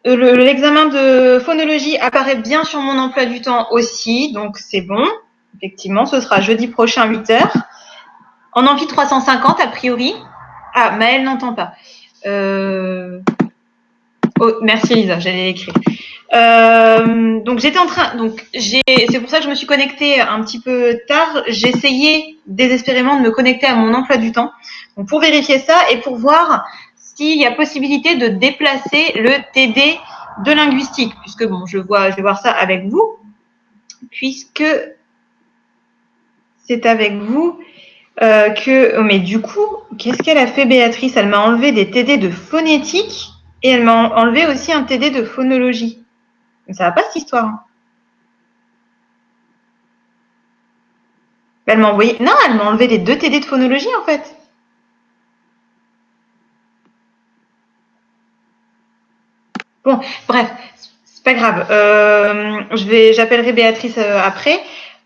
l'examen de phonologie apparaît bien sur mon emploi du temps aussi, donc c'est bon. Effectivement, ce sera jeudi prochain, 8 h. En amphi 350, a priori. Ah, Maëlle n'entend pas. Oh, merci Elisa, j'allais l'écrire. Donc j'étais en train, c'est pour ça que je me suis connectée un petit peu tard. J'ai essayé désespérément de me connecter à mon emploi du temps, donc pour vérifier ça et pour voir s'il y a possibilité de déplacer le TD de linguistique, puisque bon, je vais voir ça avec vous, puisque c'est avec vous mais du coup, qu'est-ce qu'elle a fait Béatrice? Elle m'a enlevé des TD de phonétique et elle m'a enlevé aussi un TD de phonologie. Ça va pas cette histoire. Hein. Elle m'a envoyé. Non, elle m'a enlevé les 2 TD de phonologie en fait. Bon, bref, c'est pas grave. J'appellerai Béatrice après.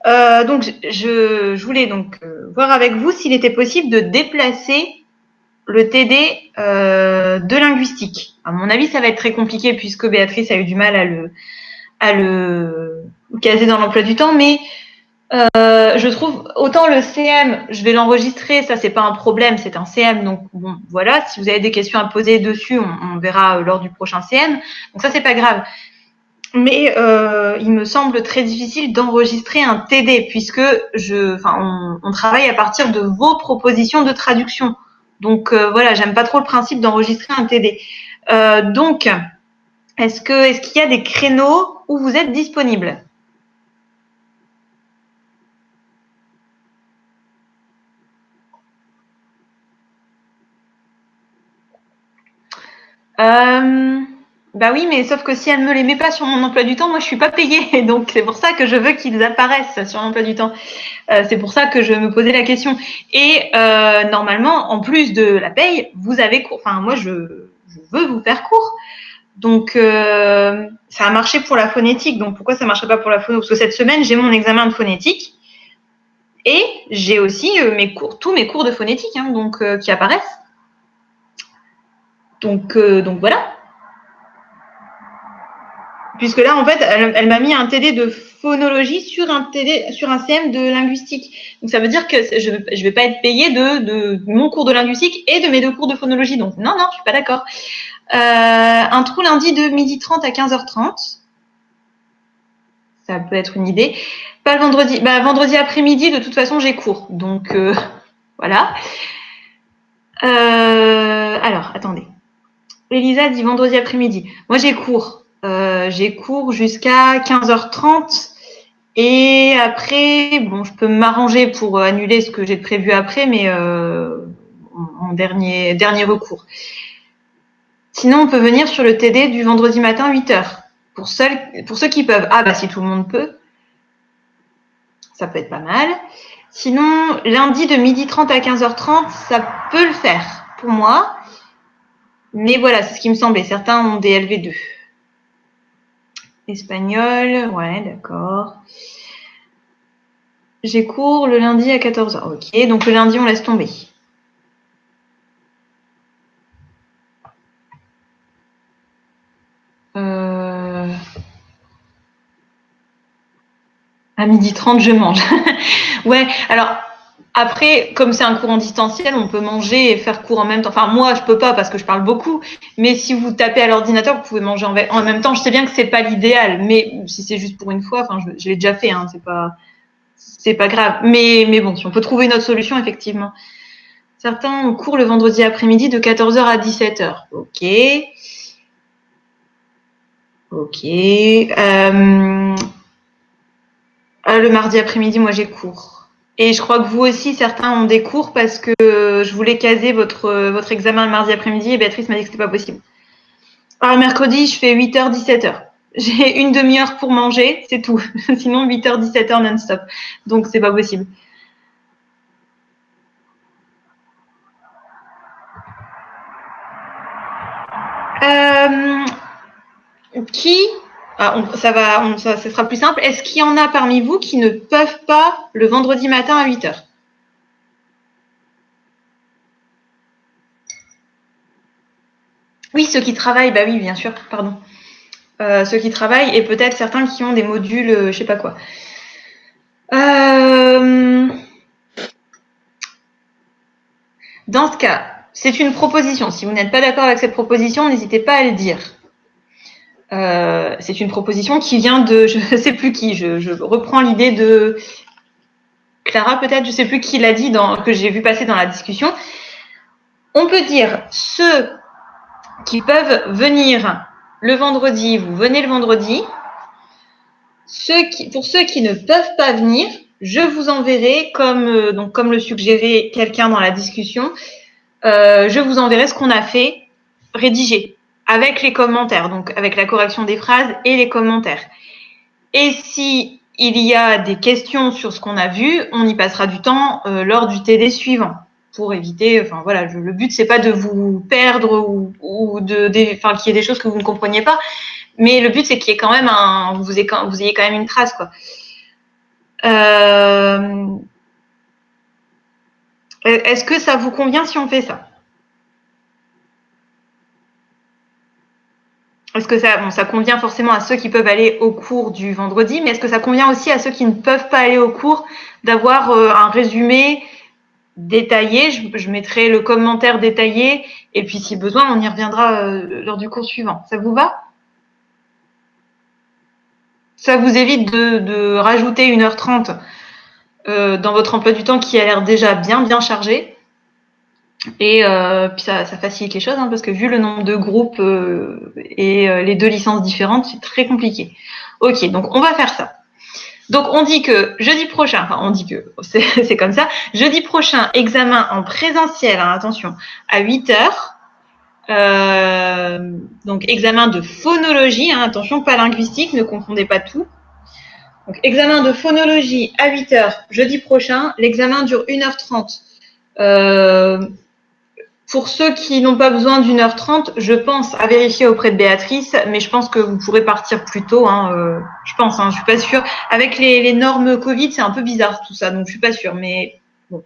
Donc, je voulais donc voir avec vous s'il était possible de déplacer le TD de linguistique. À mon avis, ça va être très compliqué puisque Béatrice a eu du mal à le caser dans l'emploi du temps, mais je trouve autant le CM, je vais l'enregistrer, ça c'est pas un problème, c'est un CM, donc bon voilà, si vous avez des questions à poser dessus, on verra lors du prochain CM, donc ça c'est pas grave. Mais il me semble très difficile d'enregistrer un TD puisque on travaille à partir de vos propositions de traduction. Donc voilà, j'aime pas trop le principe d'enregistrer un TD. Donc, est-ce qu'il y a des créneaux où vous êtes disponible? Bah oui, mais sauf que si elle me les met pas sur mon emploi du temps, moi je suis pas payée. Donc c'est pour ça que je veux qu'ils apparaissent sur l'emploi du temps. C'est pour ça que je me posais la question. Et normalement, en plus de la paye, vous avez cours. Enfin, moi je veux vous faire cours. Donc ça a marché pour la phonétique. Donc pourquoi ça marcherait pas pour la phono? Parce que cette semaine, j'ai mon examen de phonétique. Et j'ai aussi tous mes cours de phonétique qui apparaissent. Donc voilà. Puisque là, en fait, elle m'a mis un TD de phonologie sur un CM de linguistique. Donc ça veut dire que je vais pas être payée de mon cours de linguistique et de mes 2 cours de phonologie. Donc non, je suis pas d'accord. Un trou lundi de 12h30 à 15h30. Ça peut être une idée. Pas le vendredi. Vendredi après-midi, de toute façon, j'ai cours. Donc voilà. Alors, attendez. Elisa dit vendredi après-midi. Moi, j'ai cours. J'ai cours jusqu'à 15h30. Et après, bon, je peux m'arranger pour annuler ce que j'ai prévu après, mais en dernier recours. Sinon, on peut venir sur le TD du vendredi matin 8h. Pour ceux qui peuvent. Ah bah si tout le monde peut, ça peut être pas mal. Sinon, lundi de 12h30 à 15h30, ça peut le faire pour moi. Mais voilà, c'est ce qui me semblait. Certains ont des LV2. Espagnol, ouais, d'accord. J'ai cours le lundi à 14h. Ok, donc le lundi, on laisse tomber. À 12h30, je mange. Ouais, alors après, comme c'est un cours en distanciel, on peut manger et faire cours en même temps. Enfin, moi, je peux pas parce que je parle beaucoup. Mais si vous tapez à l'ordinateur, vous pouvez manger en même temps. Je sais bien que c'est pas l'idéal, mais si c'est juste pour une fois, enfin, je l'ai déjà fait. Hein, c'est pas grave. Mais bon, si on peut trouver une autre solution, effectivement. Certains ont cours le vendredi après-midi de 14h à 17h. Ok. Ok. Le mardi après-midi, moi, j'ai cours. Et je crois que vous aussi, certains ont des cours parce que je voulais caser votre examen le mardi après-midi et Béatrice m'a dit que c'était pas possible. Alors, mercredi, je fais 8h, 17h. J'ai une demi-heure pour manger, c'est tout. Sinon, 8h, 17h non-stop. Donc, c'est pas possible. Ça sera plus simple. Est-ce qu'il y en a parmi vous qui ne peuvent pas le vendredi matin à 8h? Oui, ceux qui travaillent, bah oui, bien sûr, pardon. Ceux qui travaillent et peut-être certains qui ont des modules, je sais pas quoi. Dans ce cas, c'est une proposition. Si vous n'êtes pas d'accord avec cette proposition, n'hésitez pas à le dire. C'est une proposition qui vient de, je ne sais plus qui, je reprends l'idée de Clara peut-être, je ne sais plus qui l'a dit, que j'ai vu passer dans la discussion. On peut dire ceux qui peuvent venir le vendredi, vous venez le vendredi. Pour ceux qui ne peuvent pas venir, je vous enverrai, comme le suggérait quelqu'un dans la discussion, je vous enverrai ce qu'on a fait rédigé avec les commentaires, donc avec la correction des phrases et les commentaires. Et si il y a des questions sur ce qu'on a vu, on y passera du temps lors du TD suivant pour éviter. Enfin voilà, le but c'est pas de vous perdre ou qu'il y ait des choses que vous ne compreniez pas, mais le but c'est qu'il y ait quand même vous ayez quand même une trace quoi. Est-ce que ça vous convient si on fait ça? Est-ce que ça convient forcément à ceux qui peuvent aller au cours du vendredi, mais est-ce que ça convient aussi à ceux qui ne peuvent pas aller au cours d'avoir un résumé détaillé? Je mettrai le commentaire détaillé et puis si besoin, on y reviendra lors du cours suivant. Ça vous va? Ça vous évite de rajouter 1h30 dans votre emploi du temps qui a l'air déjà bien chargé. Et puis ça facilite les choses hein, parce que vu le nombre de groupes et les 2 licences différentes, c'est très compliqué. Ok, donc on va faire ça. Donc on dit que jeudi prochain, enfin on dit que c'est comme ça, jeudi prochain, examen en présentiel, hein, attention, à 8h. Donc examen de phonologie, hein, attention, pas linguistique, ne confondez pas tout. Donc examen de phonologie à 8h jeudi prochain, l'examen dure 1h30. Pour ceux qui n'ont pas besoin d'1h30, je pense à vérifier auprès de Béatrice, mais je pense que vous pourrez partir plus tôt. Je pense, je suis pas sûre. Avec les normes Covid, c'est un peu bizarre tout ça, donc je suis pas sûre. Mais bon,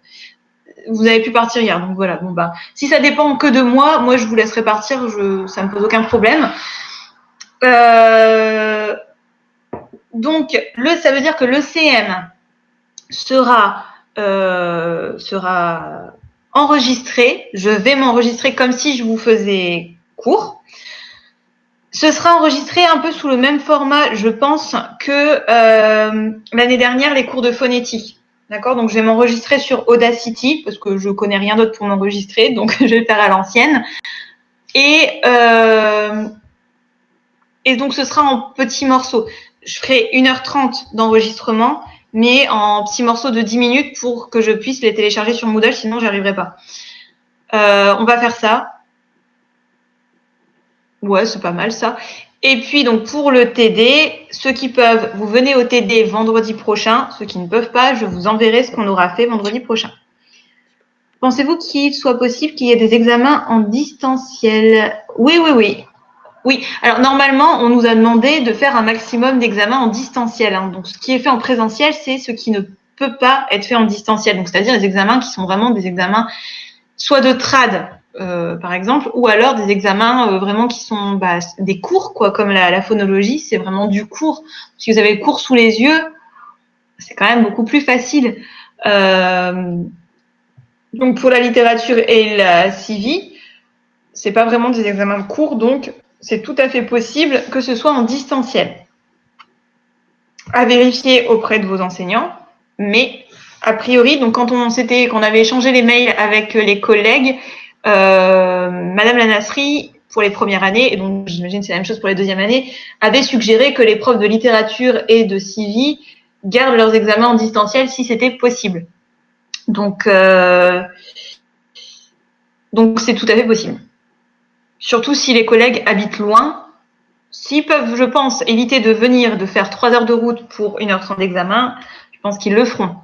vous avez pu partir hier, donc voilà. Bon bah, si ça dépend que de moi, je vous laisserai partir. Ça me pose aucun problème. Donc, ça veut dire que l'ECM sera enregistré. Je vais m'enregistrer comme si je vous faisais cours. Ce sera enregistré un peu sous le même format, je pense, que l'année dernière, les cours de phonétique. D'accord? Donc, je vais m'enregistrer sur Audacity parce que je connais rien d'autre pour m'enregistrer, donc je vais le faire à l'ancienne. Et donc, ce sera en petits morceaux. Je ferai 1h30 d'enregistrement, mais en petits morceaux de 10 minutes pour que je puisse les télécharger sur Moodle, sinon j'y arriverai pas. On va faire ça. Ouais, c'est pas mal ça. Et puis donc pour le TD, ceux qui peuvent, vous venez au TD vendredi prochain. Ceux qui ne peuvent pas, je vous enverrai ce qu'on aura fait vendredi prochain. Pensez-vous qu'il soit possible qu'il y ait des examens en distanciel? Oui. Oui, alors normalement, on nous a demandé de faire un maximum d'examens en distanciel. Hein. Donc, ce qui est fait en présentiel, c'est ce qui ne peut pas être fait en distanciel. Donc, c'est-à-dire les examens qui sont vraiment des examens soit de trad, par exemple, ou alors des examens vraiment qui sont des cours, quoi, comme la phonologie, c'est vraiment du cours. Si vous avez le cours sous les yeux, c'est quand même beaucoup plus facile. Donc, pour la littérature et la CIVI, c'est pas vraiment des examens de cours, donc c'est tout à fait possible que ce soit en distanciel. À vérifier auprès de vos enseignants, mais a priori, donc quand on avait échangé les mails avec les collègues, Madame Lanassri, pour les premières années, et donc j'imagine que c'est la même chose pour les deuxièmes années, avait suggéré que les profs de littérature et de CIVI gardent leurs examens en distanciel si c'était possible. Donc c'est tout à fait possible. Surtout si les collègues habitent loin. S'ils peuvent, je pense, éviter de venir, de faire 3 heures de route pour 1h30 d'examen, je pense qu'ils le feront.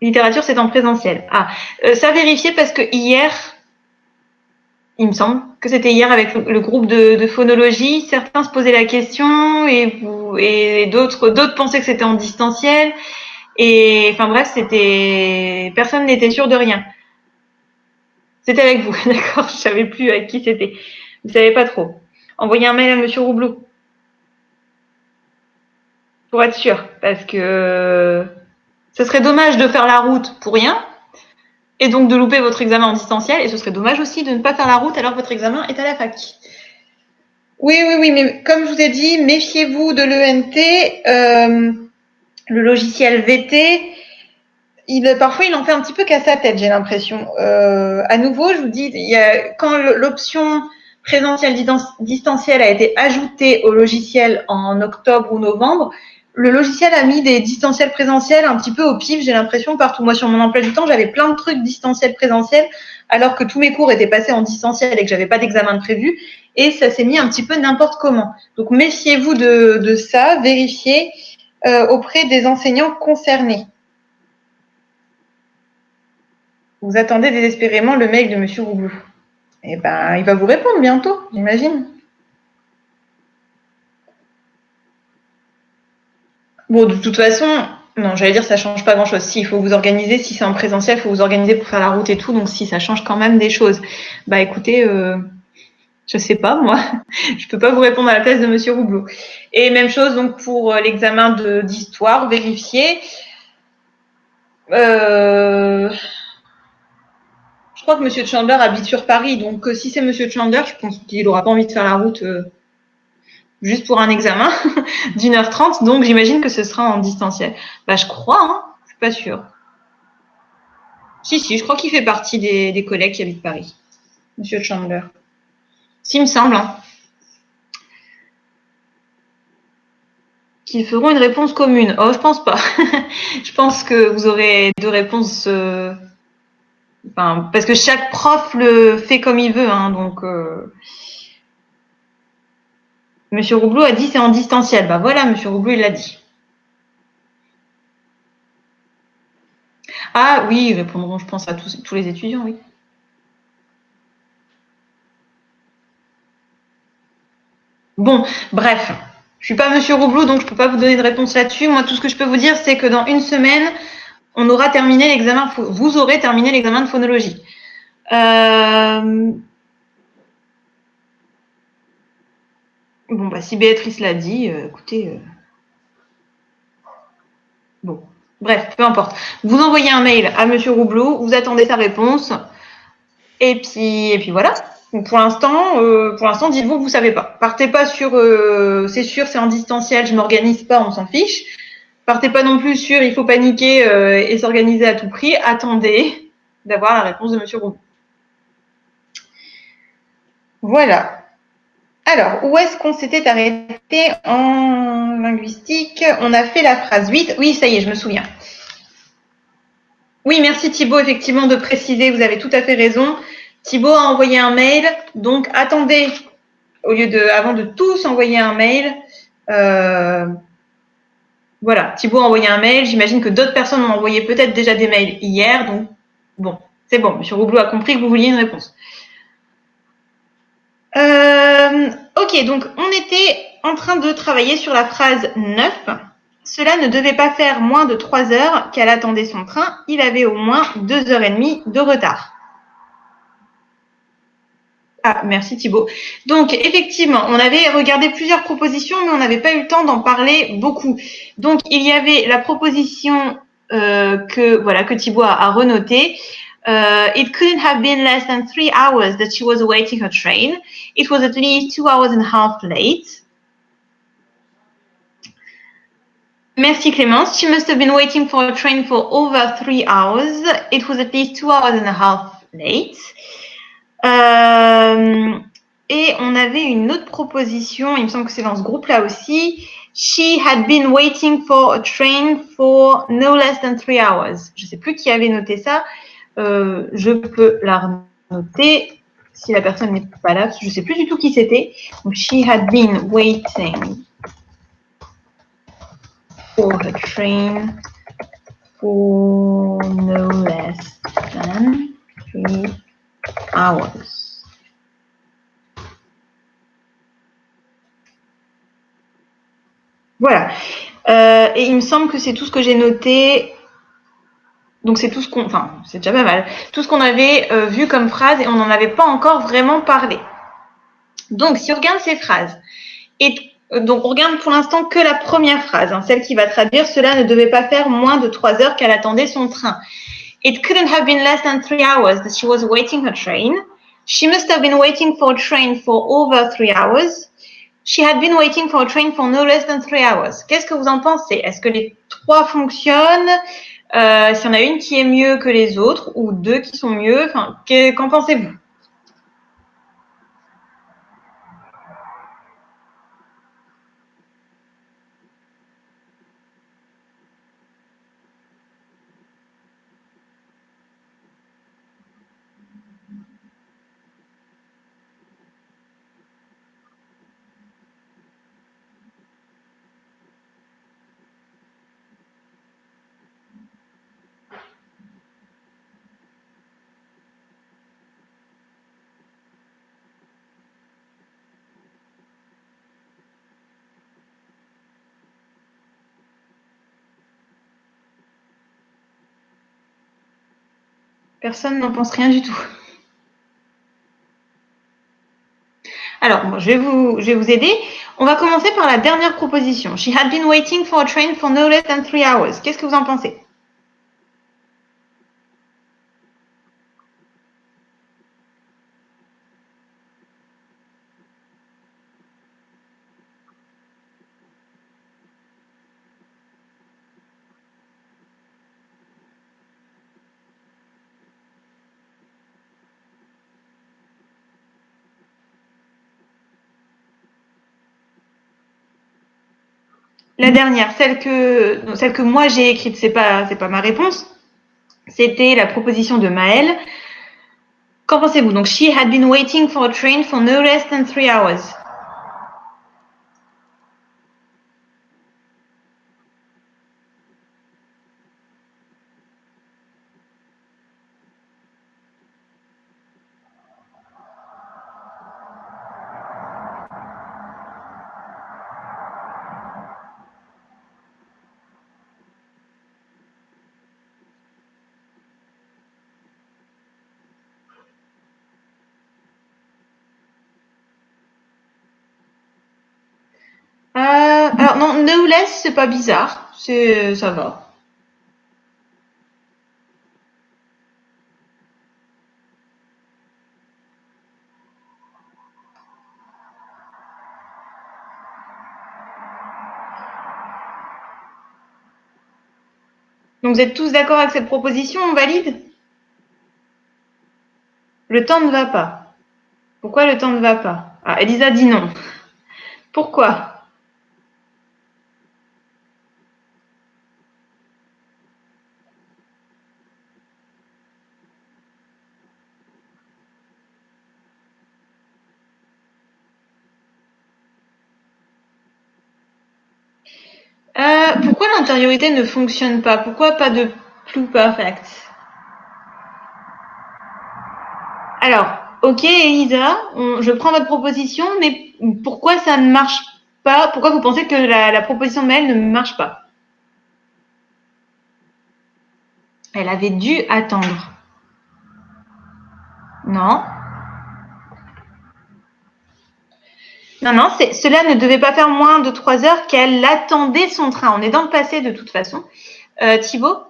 Littérature, c'est en présentiel. Ça a vérifié parce que hier, il me semble que c'était hier avec le groupe de phonologie, certains se posaient la question et d'autres pensaient que c'était en distanciel. Et enfin bref, personne n'était sûr de rien. C'était avec vous, d'accord. Je ne savais plus avec qui c'était. Vous ne savez pas trop. Envoyez un mail à Monsieur Roublou. Pour être sûr. Parce que ce serait dommage de faire la route pour rien. Et donc de louper votre examen en distanciel. Et ce serait dommage aussi de ne pas faire la route alors que votre examen est à la fac. Oui, oui, oui. Mais comme je vous ai dit, méfiez-vous de l'ENT. Le logiciel VT, parfois il en fait un petit peu qu'à sa tête, j'ai l'impression. À nouveau, je vous dis, quand l'option présentiel distanciel a été ajoutée au logiciel en octobre ou novembre, le logiciel a mis des distanciels présentiels un petit peu au pif, j'ai l'impression, partout. Moi, sur mon emploi du temps, j'avais plein de trucs distanciels présentiels, alors que tous mes cours étaient passés en distanciel et que j'avais pas d'examen de prévu. Et ça s'est mis un petit peu n'importe comment. Donc, méfiez-vous de ça, vérifiez auprès des enseignants concernés. Vous attendez désespérément le mail de Monsieur Roublou. Eh ben, il va vous répondre bientôt, j'imagine. Bon, de toute façon, non, j'allais dire ça change pas grand-chose. Si, il faut vous organiser. Si c'est en présentiel, il faut vous organiser pour faire la route et tout. Donc, si, ça change quand même des choses. Bah, écoutez, je sais pas, moi. Je peux pas vous répondre à la place de Monsieur Roublou. Et même chose donc pour l'examen d'histoire, vérifier. Je crois que Monsieur Chandler habite sur Paris. Donc, si c'est Monsieur Chandler, je pense qu'il aura pas envie de faire la route juste pour un examen d'1h30, donc j'imagine que ce sera en distanciel. Bah, je crois, hein, je suis pas sûre. Si, je crois qu'il fait partie des collègues qui habitent Paris, Monsieur Chandler. S'il me semble, hein. Qu'ils feront une réponse commune. Oh, je pense pas. Je pense que vous aurez deux réponses. Enfin, parce que chaque prof le fait comme il veut, hein, donc. Monsieur Roublou a dit c'est en distanciel. Bah voilà, Monsieur Roublou il l'a dit. Ah oui, ils répondront, je pense, à tous les étudiants, oui. Bon, bref, je suis pas Monsieur Roublou, donc je peux pas vous donner de réponse là-dessus. Moi, tout ce que je peux vous dire, c'est que dans une semaine, on aura terminé l'examen. Vous aurez terminé l'examen de phonologie. Bon, bah si Béatrice l'a dit, écoutez. Bon, bref, peu importe. Vous envoyez un mail à Monsieur Roublou, vous attendez sa réponse, et puis voilà. Donc pour l'instant, dites-vous que vous savez pas. Partez pas sur, c'est sûr, c'est en distanciel, je m'organise pas, on s'en fiche. Partez pas non plus sur, il faut paniquer et s'organiser à tout prix. Attendez d'avoir la réponse de Monsieur Roublou. Voilà. Alors, où est-ce qu'on s'était arrêté en linguistique? On a fait la phrase 8. Oui, ça y est, je me souviens. Oui, merci Thibaut, effectivement, de préciser. Vous avez tout à fait raison. Thibaut a envoyé un mail. Donc, attendez, avant de tous envoyer un mail. Voilà, Thibaut a envoyé un mail. J'imagine que d'autres personnes ont envoyé peut-être déjà des mails hier. Donc, bon, c'est bon. Monsieur Roublou a compris que vous vouliez une réponse. Ok, donc on était en train de travailler sur la phrase 9. Cela ne devait pas faire moins de 3 heures qu'elle attendait son train. Il avait au moins 2h30 de retard. Ah, merci Thibaut. Donc, effectivement, on avait regardé plusieurs propositions, mais on n'avait pas eu le temps d'en parler beaucoup. Donc, il y avait la proposition que Thibaut a renotée. It couldn't have been less than 3 hours that she was awaiting her train. It was at least 2 hours and a half late. Merci Clémence. She must have been waiting for a train for over 3 hours. It was at least 2 hours and a half late. Et on avait une autre proposition, il me semble que c'est dans ce groupe-là aussi. She had been waiting for a train for no less than 3 hours. Je ne sais plus qui avait noté ça. Je peux la noter si la personne n'est pas là. Je ne sais plus du tout qui c'était. Donc, she had been waiting for a train for no less than 3 hours. Voilà. Et il me semble que c'est tout ce que j'ai noté. Donc c'est tout ce qu'on, enfin c'est déjà pas mal, tout ce qu'on avait vu comme phrase et on n'en avait pas encore vraiment parlé. Donc si on regarde ces phrases, et donc on regarde pour l'instant que la première phrase, hein, celle qui va traduire cela ne devait pas faire moins de 3 heures qu'elle attendait son train. It couldn't have been less than 3 hours that she was waiting her train. She must have been waiting for a train for over 3 hours. She had been waiting for a train for no less than 3 hours. Qu'est-ce que vous en pensez? Est-ce que les trois fonctionnent? S'il y en a une qui est mieux que les autres ou deux qui sont mieux, enfin, qu'en pensez-vous? Personne n'en pense rien du tout. Alors, bon, je vais vous aider. On va commencer par la dernière proposition. She had been waiting for a train for no less than 3 hours. Qu'est-ce que vous en pensez? La dernière, celle que moi j'ai écrite, c'est pas ma réponse. C'était la proposition de Maëlle. Qu'en pensez-vous? Donc, she had been waiting for a train for no less than 3 hours. Alors non, no less, c'est pas bizarre, ça va. Donc vous êtes tous d'accord avec cette proposition, on valide? Le temps ne va pas. Pourquoi le temps ne va pas? Ah, Elisa dit non. Pourquoi? Pourquoi l'intériorité ne fonctionne pas? Pourquoi pas de pluperfect? Alors, ok Elisa, je prends votre proposition, mais pourquoi ça ne marche pas? Pourquoi vous pensez que la proposition de Maëlle ne marche pas? Elle avait dû attendre. Non. Non, cela ne devait pas faire moins de 3 heures qu'elle attendait son train. On est dans le passé de toute façon. Thibaut?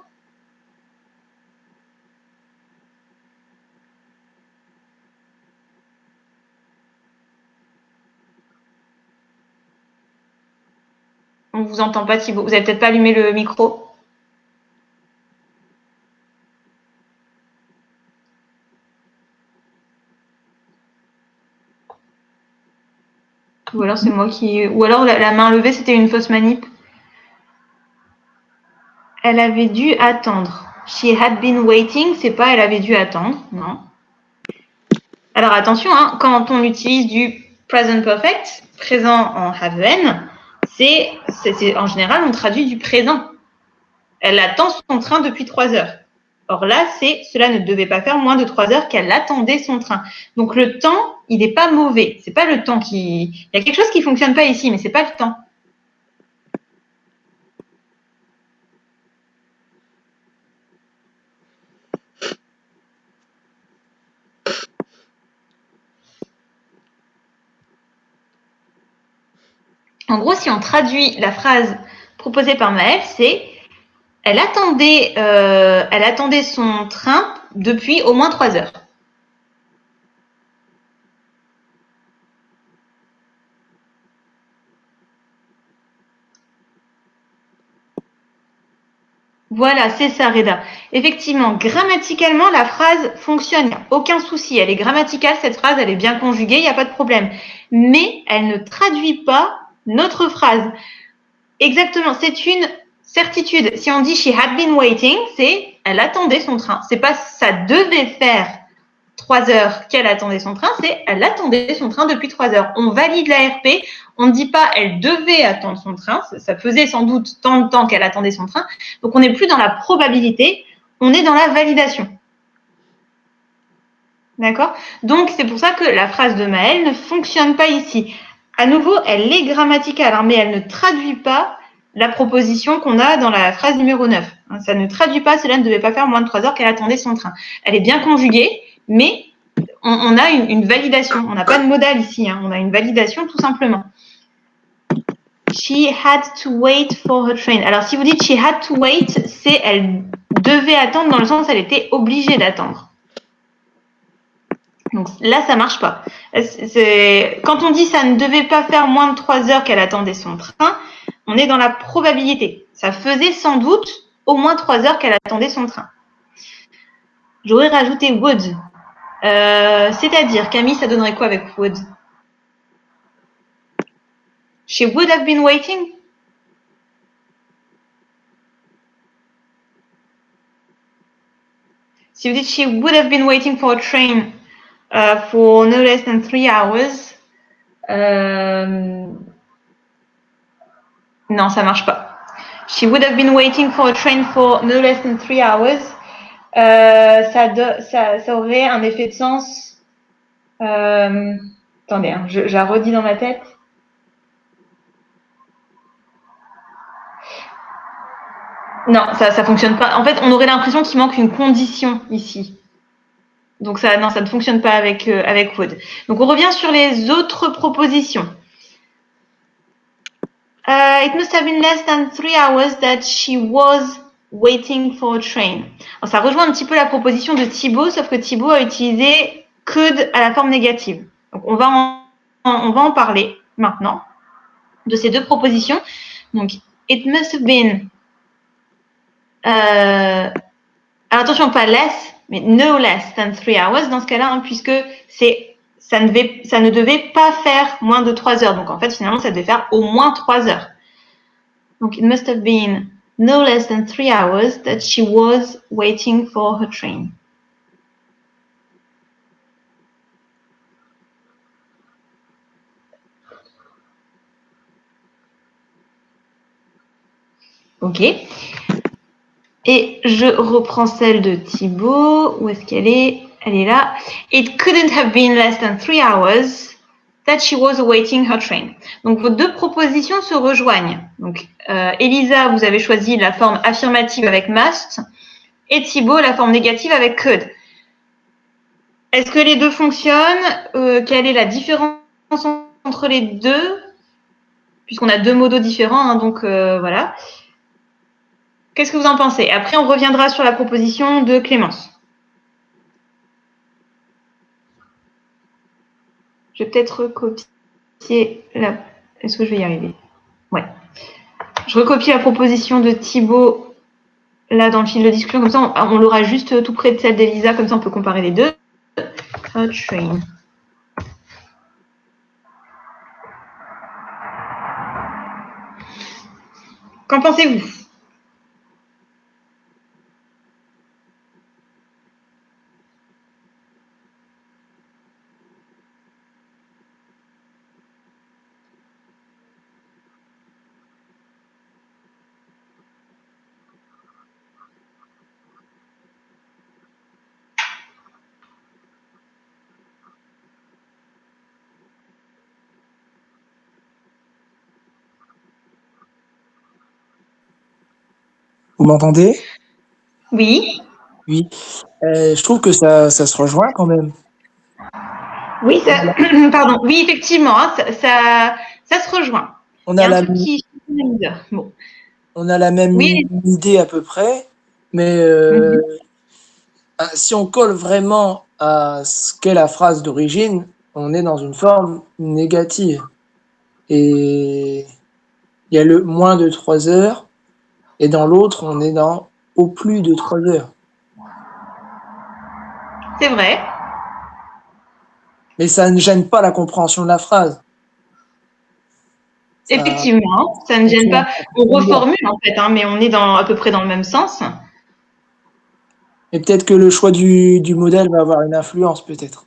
On ne vous entend pas, Thibaut. Vous n'avez peut-être pas allumé le micro. Ou alors c'est moi qui. Ou alors la main levée, c'était une fausse manip. Elle avait dû attendre. She had been waiting, c'est pas elle avait dû attendre, non. Alors attention, hein, quand on utilise du present perfect, présent en have been, c'est en général on traduit du présent. Elle attend son train depuis 3 heures. Or là, cela ne devait pas faire moins de 3 heures qu'elle attendait son train. Donc le temps, il n'est pas mauvais. C'est pas le temps qui. Il y a quelque chose qui fonctionne pas ici, mais c'est pas le temps. En gros, si on traduit la phrase proposée par Maëlle, c'est elle attendait son train depuis au moins 3 heures. Voilà, c'est ça, Reda. Effectivement, grammaticalement, la phrase fonctionne. Aucun souci. Elle est grammaticale, cette phrase, elle est bien conjuguée, il n'y a pas de problème. Mais elle ne traduit pas notre phrase. Exactement, c'est une certitude. Si on dit she had been waiting, c'est elle attendait son train. C'est pas ça devait faire 3 heures qu'elle attendait son train, c'est elle attendait son train depuis 3 heures. On valide l'ARP, on ne dit pas elle devait attendre son train, ça faisait sans doute tant de temps qu'elle attendait son train. Donc on n'est plus dans la probabilité, on est dans la validation. D'accord? Donc c'est pour ça que la phrase de Maëlle ne fonctionne pas ici. À nouveau, elle est grammaticale, mais elle ne traduit pas la proposition qu'on a dans la phrase numéro 9. Ça ne traduit pas, cela ne devait pas faire moins de 3 heures qu'elle attendait son train. Elle est bien conjuguée, mais on a une validation. On n'a pas de modal ici, on a une validation tout simplement. She had to wait for her train. Alors si vous dites she had to wait, c'est elle devait attendre dans le sens elle était obligée d'attendre. Donc là, ça marche pas. Quand on dit ça ne devait pas faire moins de 3 heures qu'elle attendait son train, on est dans la probabilité. Ça faisait sans doute au moins 3 heures qu'elle attendait son train. J'aurais rajouté would. C'est-à-dire, Camille, ça donnerait quoi avec would? She would have been waiting? Si vous dites she would have been waiting for a train for no less than 3 hours, non, ça marche pas. She would have been waiting for a train for no less than 3 hours. Ça aurait un effet de sens. Attendez, je la redis dans ma tête. Non, ça fonctionne pas. En fait, on aurait l'impression qu'il manque une condition ici. Donc ça ne fonctionne pas avec would. Donc on revient sur les autres propositions. It must have been less than 3 hours that she was waiting for a train. Alors, ça rejoint un petit peu la proposition de Thibaut, sauf que Thibaut a utilisé could à la forme négative. Donc on va en parler maintenant de ces deux propositions. Donc it must have been. Alors attention, pas less, mais no less than 3 hours dans ce cas-là, puisque ça ne devait pas faire moins de 3 heures. Donc en fait, finalement, ça devait faire au moins 3 heures. Donc, it must have been no less than 3 hours that she was waiting for her train. Ok. Et je reprends celle de Thibaut. Où est-ce qu'elle est? Elle est là. It couldn't have been less than 3 hours that she was awaiting her train. Donc, vos deux propositions se rejoignent. Donc, Elisa, vous avez choisi la forme affirmative avec must et Thibaut, la forme négative avec could. Est-ce que les deux fonctionnent? Quelle est la différence entre les deux? Puisqu'on a deux modos différents, donc voilà. Qu'est-ce que vous en pensez? Après, on reviendra sur la proposition de Clémence. Je vais peut-être recopier la... Est-ce que je vais y arriver? Ouais. Je recopie la proposition de Thibaut là dans le fil de discussion. Comme ça, on l'aura juste tout près de celle d'Elisa. Comme ça, on peut comparer les deux. A train. Qu'en pensez-vous? Vous m'entendez? Oui. Oui. Je trouve que ça se rejoint quand même. Oui, pardon. Oui, effectivement, ça se rejoint. On Il y a a un la, truc qui bon. on a la même Oui. idée à peu près, mais Mhm. si on colle vraiment à ce qu'est la phrase d'origine, on est dans une forme négative. Et il y a le moins de 3 heures, et dans l'autre, on est dans au plus de 3 heures. C'est vrai. Mais ça ne gêne pas la compréhension de la phrase. Ça Effectivement, ça ne gêne fonctionne, pas. ça On fonctionne bien. reformule en fait, hein, mais on est à peu près dans le même sens. Et peut-être que le choix du modèle va avoir une influence, peut-être.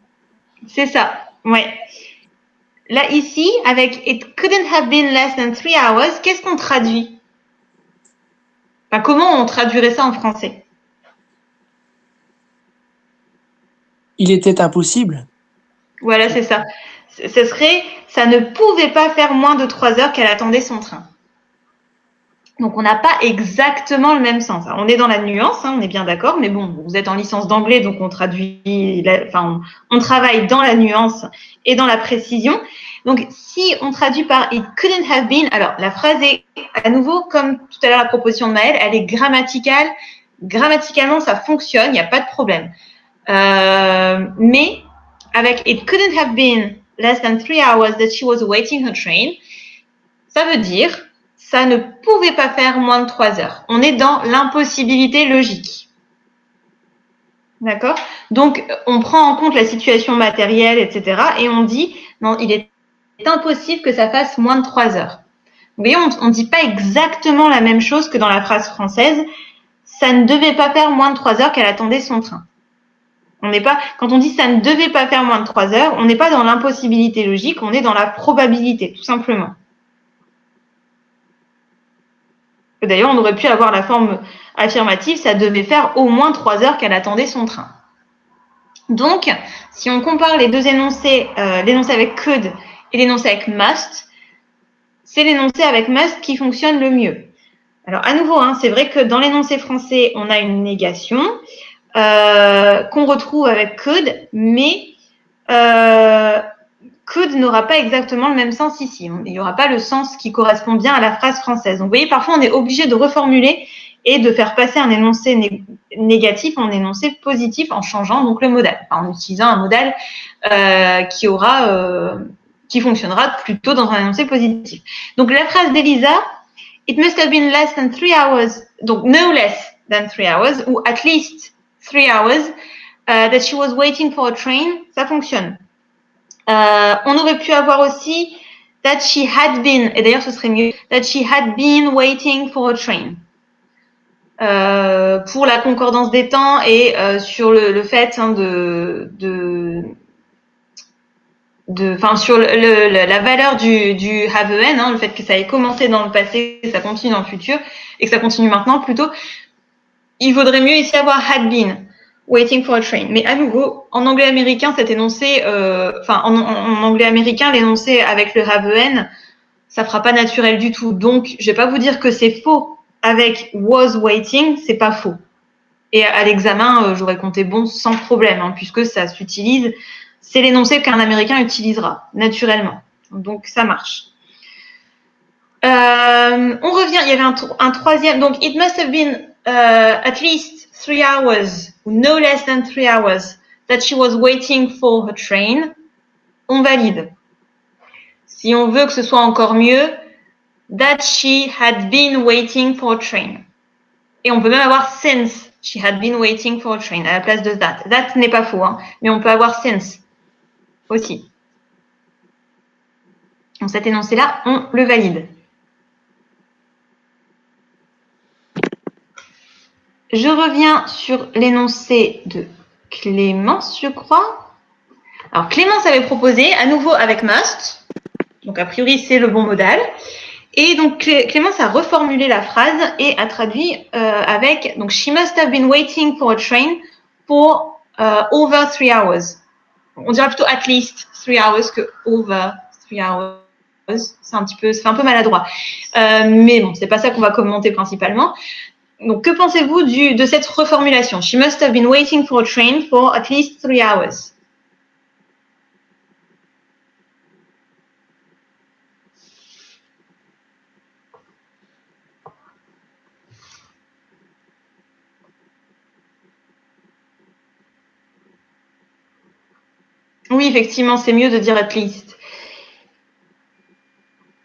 C'est ça. Ouais. Là ici, avec It couldn't have been less than 3 hours, qu'est-ce qu'on traduit? Enfin, comment on traduirait ça en français? Il était impossible. Voilà, c'est ça. Ce serait, ça ne pouvait pas faire moins de 3 heures qu'elle attendait son train. Donc on n'a pas exactement le même sens. Alors, on est dans la nuance, hein, on est bien d'accord, mais bon, vous êtes en licence d'anglais, donc on traduit, on travaille dans la nuance et dans la précision. Donc si on traduit par It couldn't have been, alors la phrase est à nouveau comme tout à l'heure la proposition de Maëlle, elle est grammaticale. Grammaticalement, ça fonctionne, il n'y a pas de problème. Mais avec It couldn't have been less than 3 hours that she was waiting her train, ça veut dire ça ne pouvait pas faire moins de 3 heures. On est dans l'impossibilité logique. D'accord? Donc, on prend en compte la situation matérielle, etc. Et on dit, non, il est impossible que ça fasse moins de 3 heures. Vous voyez, on ne dit pas exactement la même chose que dans la phrase française. Ça ne devait pas faire moins de 3 heures qu'elle attendait son train. On n'est pas, quand on dit ça ne devait pas faire moins de 3 heures, on n'est pas dans l'impossibilité logique, on est dans la probabilité, tout simplement. D'ailleurs, on aurait pu avoir la forme affirmative, ça devait faire au moins 3 heures qu'elle attendait son train. Donc, si on compare les deux énoncés, l'énoncé avec could et l'énoncé avec must, c'est l'énoncé avec must qui fonctionne le mieux. Alors, à nouveau, hein, c'est vrai que dans l'énoncé français, on a une négation qu'on retrouve avec could, mais could n'aura pas exactement le même sens ici. Il n'y aura pas le sens qui correspond bien à la phrase française. Donc, vous voyez, parfois, on est obligé de reformuler et de faire passer un énoncé négatif en énoncé positif en changeant donc le modal, en utilisant un modal qui fonctionnera plutôt dans un énoncé positif. Donc, la phrase d'Elisa, it must have been less than 3 hours, donc no less than 3 hours, ou at least 3 hours, that she was waiting for a train, ça fonctionne. On aurait pu avoir aussi that she had been, et d'ailleurs ce serait mieux, that she had been waiting for a train. Pour la concordance des temps et sur le fait hein, sur la valeur du have been, hein, le fait que ça ait commencé dans le passé, que ça continue dans le futur et que ça continue maintenant plutôt. Il vaudrait mieux ici avoir had been waiting for a train. Mais à nouveau, en anglais américain, cet énoncé, en anglais américain, l'énoncé avec le have been, ça fera pas naturel du tout. Donc, je vais pas vous dire que c'est faux avec was waiting, c'est pas faux. Et à l'examen, j'aurais compté bon sans problème, hein, puisque ça s'utilise. C'est l'énoncé qu'un Américain utilisera naturellement. Donc, ça marche. On revient, il y avait un troisième. Donc, it must have been at least 3 hours, no less than 3 hours, that she was waiting for her train. On valide. Si on veut que ce soit encore mieux, that she had been waiting for a train. Et on peut même avoir since she had been waiting for a train à la place de that. That n'est pas faux, hein, mais on peut avoir since aussi. Donc cet énoncé-là, on le valide. Je reviens sur l'énoncé de Clémence, je crois. Alors Clémence avait proposé, à nouveau avec must, donc a priori c'est le bon modal. Et donc Clémence a reformulé la phrase et a traduit avec donc she must have been waiting for a train for over 3 hours. On dirait plutôt at least 3 hours que over 3 hours. C'est un peu maladroit. Mais bon, c'est pas ça qu'on va commenter principalement. Donc, que pensez-vous de cette reformulation? She must have been waiting for a train for at least 3 hours. Oui, effectivement, c'est mieux de dire at least.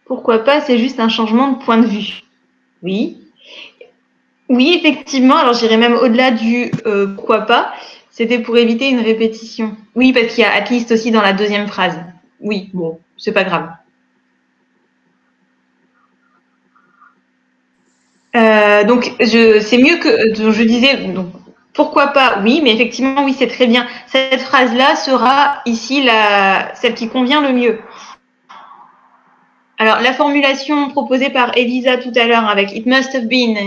Pourquoi pas, c'est juste un changement de point de vue. Oui. Oui, effectivement. Alors, j'irais même au-delà du pourquoi pas. C'était pour éviter une répétition. Oui, parce qu'il y a at least aussi dans la deuxième phrase. Oui, bon, c'est pas grave. Donc, c'est mieux que je disais. Donc, pourquoi pas? Oui, mais effectivement, oui, c'est très bien. Cette phrase-là sera ici celle qui convient le mieux. Alors, la formulation proposée par Elisa tout à l'heure avec It must have been,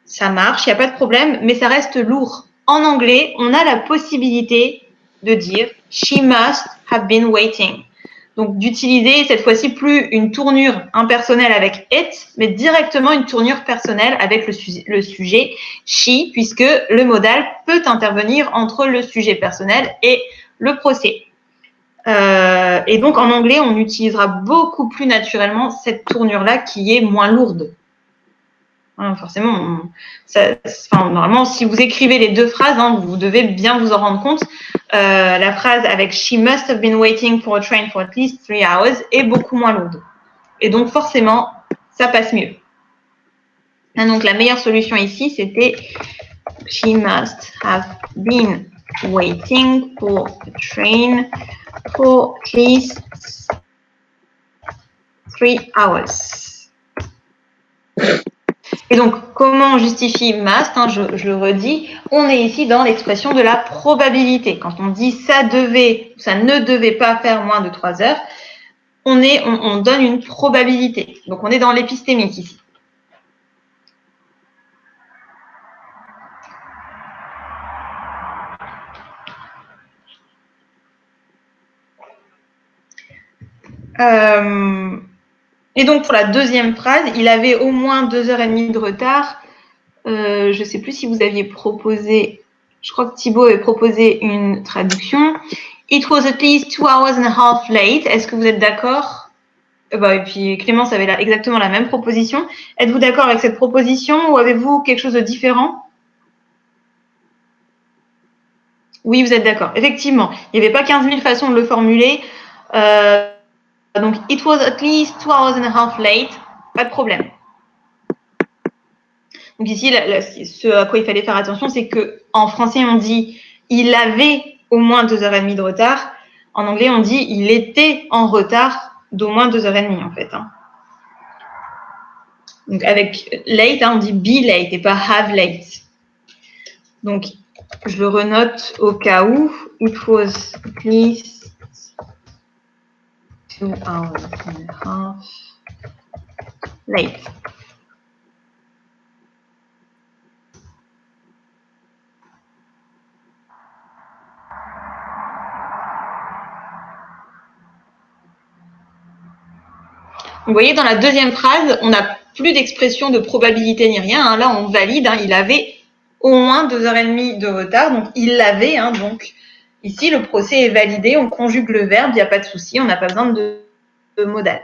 ça marche, il n'y a pas de problème, mais ça reste lourd. En anglais, on a la possibilité de dire She must have been waiting. Donc, d'utiliser cette fois-ci plus une tournure impersonnelle avec it, mais directement une tournure personnelle avec le sujet she, puisque le modal peut intervenir entre le sujet personnel et le procès. Et donc, en anglais, on utilisera beaucoup plus naturellement cette tournure-là qui est moins lourde. Forcément, normalement, si vous écrivez les deux phrases, vous devez bien vous en rendre compte. La phrase avec She must have been waiting for a train for at least 3 hours est beaucoup moins lourde. Et donc, forcément, ça passe mieux. Donc, la meilleure solution ici, c'était She must have been waiting for a train for at least 3 hours. Et donc, comment on justifie must, je le redis, on est ici dans l'expression de la probabilité. Quand on dit ça ne devait pas faire moins de 3 heures, on donne une probabilité. Donc, on est dans l'épistémique ici. Et donc, pour la deuxième phrase, il avait au moins 2h30 de retard. Je ne sais plus si vous aviez proposé, je crois que Thibaut avait proposé une traduction. It was at least 2 hours and a half late. Est-ce que vous êtes d'accord? Et puis Clémence avait exactement la même proposition. Êtes-vous d'accord avec cette proposition ou avez-vous quelque chose de différent? Oui, vous êtes d'accord. Effectivement, il n'y avait pas 15 000 façons de le formuler. Donc, it was at least 2 hours and a half late. Pas de problème. Donc ici, ce à quoi il fallait faire attention, c'est que en français, on dit il avait au moins 2h30 de retard. En anglais, on dit il était en retard d'au moins 2h30 en fait. Donc avec late, on dit be late et pas have late. Donc je le renote au cas où. It was at least 2 hours and a half late. Vous voyez, dans la deuxième phrase, on n'a plus d'expression de probabilité ni rien. Là, on valide. Il avait au moins 2h30 de retard. Donc, il l'avait. Donc, ici, le procès est validé. On conjugue le verbe. Il n'y a pas de souci. On n'a pas besoin de modal.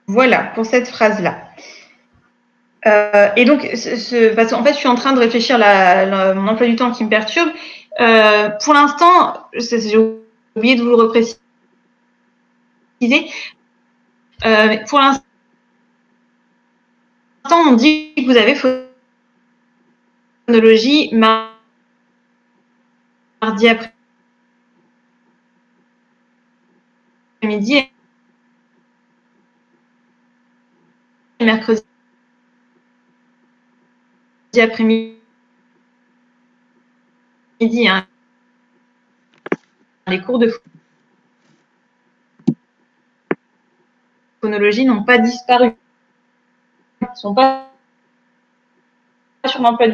Voilà, pour cette phrase-là. Et donc, parce qu'en fait, je suis en train de réfléchir mon emploi du temps qui me perturbe. Pour l'instant, j'ai oublié de vous le repréciser. Pour l'instant, on dit que vous avez phonologie mardi après-midi et mercredi après-midi. Les cours de phonologie n'ont pas disparu. Ils ne sont pas sur l'emploi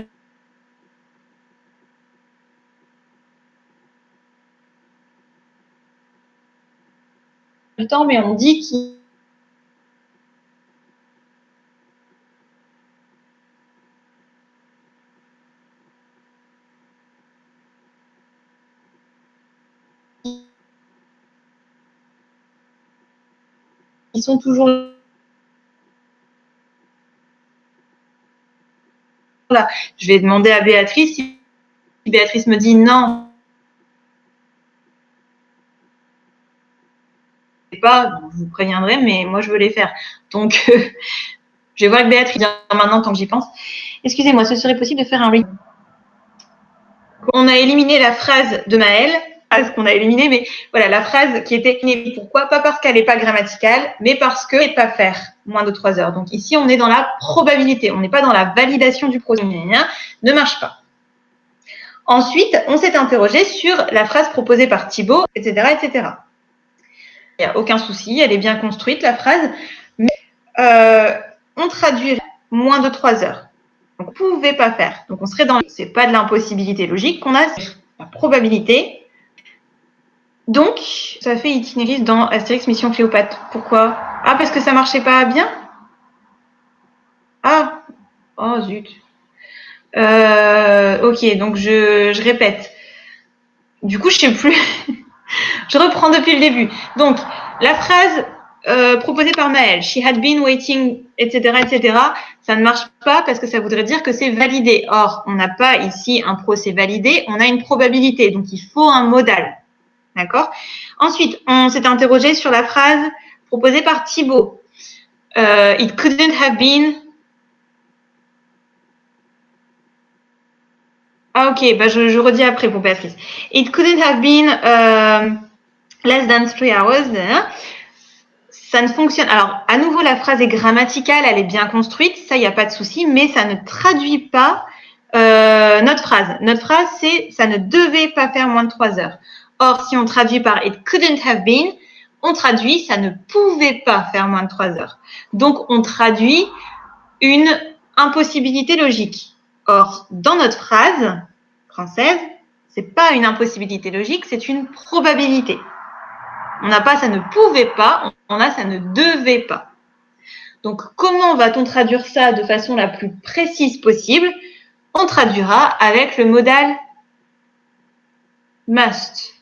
du temps, mais on dit qu'ils sont toujours là. Je vais demander à Béatrice. Si Béatrice me dit non, pas, je vous préviendrai, mais moi je veux les faire. Donc, je vais voir avec Béatrice maintenant tant que j'y pense. Excusez-moi, ce serait possible de faire un recap. On a éliminé la phrase de Maëlle, pas ce qu'on a éliminé, mais voilà, la phrase qui était éliminée. Pourquoi? Pas parce qu'elle n'est pas grammaticale, mais parce qu'elle n'est pas faire moins de 3 heures. Donc ici, on est dans la probabilité. On n'est pas dans la validation du projet. Ne marche pas. Ensuite, on s'est interrogé sur la phrase proposée par Thibaut, etc., etc. Il n'y a aucun souci, elle est bien construite, la phrase, mais on traduirait moins de 3 heures. Donc, vous ne pouvez pas faire. Donc, on serait dans... C'est pas de l'impossibilité logique qu'on a, c'est la probabilité. Donc, ça fait itinériste dans Astérix Mission Cléopâtre. Pourquoi? Ah, parce que ça marchait pas bien? Ah, oh zut. Ok, donc je répète. Du coup, je sais plus. Je reprends depuis le début. Donc, la phrase proposée par Maëlle, she had been waiting, etc., etc., ça ne marche pas parce que ça voudrait dire que c'est validé. Or, on n'a pas ici un procès validé, on a une probabilité. Donc, il faut un modal. D'accord? Ensuite, on s'est interrogé sur la phrase proposée par Thibaut. It couldn't have been... Ah, ok, bah je redis après pour Béatrice. It couldn't have been less than 3 hours. Ça ne fonctionne. Alors, à nouveau, la phrase est grammaticale, elle est bien construite, ça, il n'y a pas de souci, mais ça ne traduit pas notre phrase. Notre phrase, c'est ça ne devait pas faire moins de 3 heures. Or, si on traduit par it couldn't have been, on traduit ça ne pouvait pas faire moins de 3 heures. Donc, on traduit une impossibilité logique. Or, dans notre phrase française, c'est pas une impossibilité logique, c'est une probabilité. On n'a pas ça ne pouvait pas, on a ça ne devait pas. Donc, comment va-t-on traduire ça de façon la plus précise possible? On traduira avec le modal must.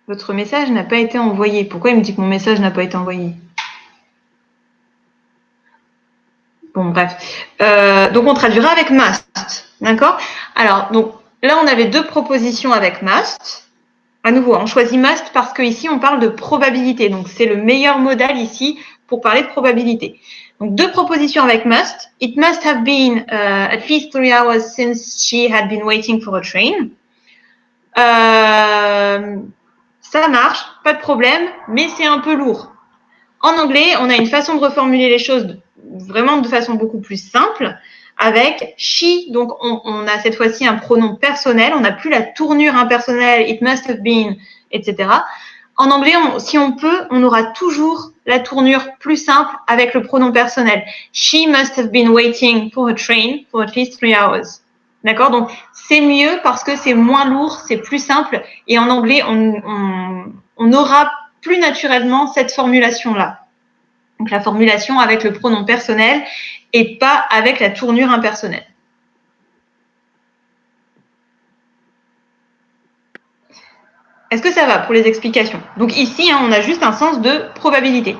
Votre message n'a pas été envoyé. Pourquoi il me dit que mon message n'a pas été envoyé? Bon, bref. Donc, on traduira avec must. D'accord? Alors, donc, là, on avait deux propositions avec must. À nouveau, on choisit must parce qu'ici, on parle de probabilité. Donc, c'est le meilleur modal ici pour parler de probabilité. Donc, deux propositions avec must. It must have been at least 3 hours since she had been waiting for a train. Ça marche, pas de problème, mais c'est un peu lourd. En anglais, on a une façon de reformuler les choses vraiment de façon beaucoup plus simple avec she. Donc, on a cette fois-ci un pronom personnel. On n'a plus la tournure impersonnelle, it must have been, etc. En anglais, si on peut, on aura toujours la tournure plus simple avec le pronom personnel. She must have been waiting for a train for at least 3 hours. D'accord? Donc, c'est mieux parce que c'est moins lourd, c'est plus simple. Et en anglais, on aura plus naturellement cette formulation-là. Donc, la formulation avec le pronom personnel et pas avec la tournure impersonnelle. Est-ce que ça va pour les explications? Donc ici, on a juste un sens de probabilité.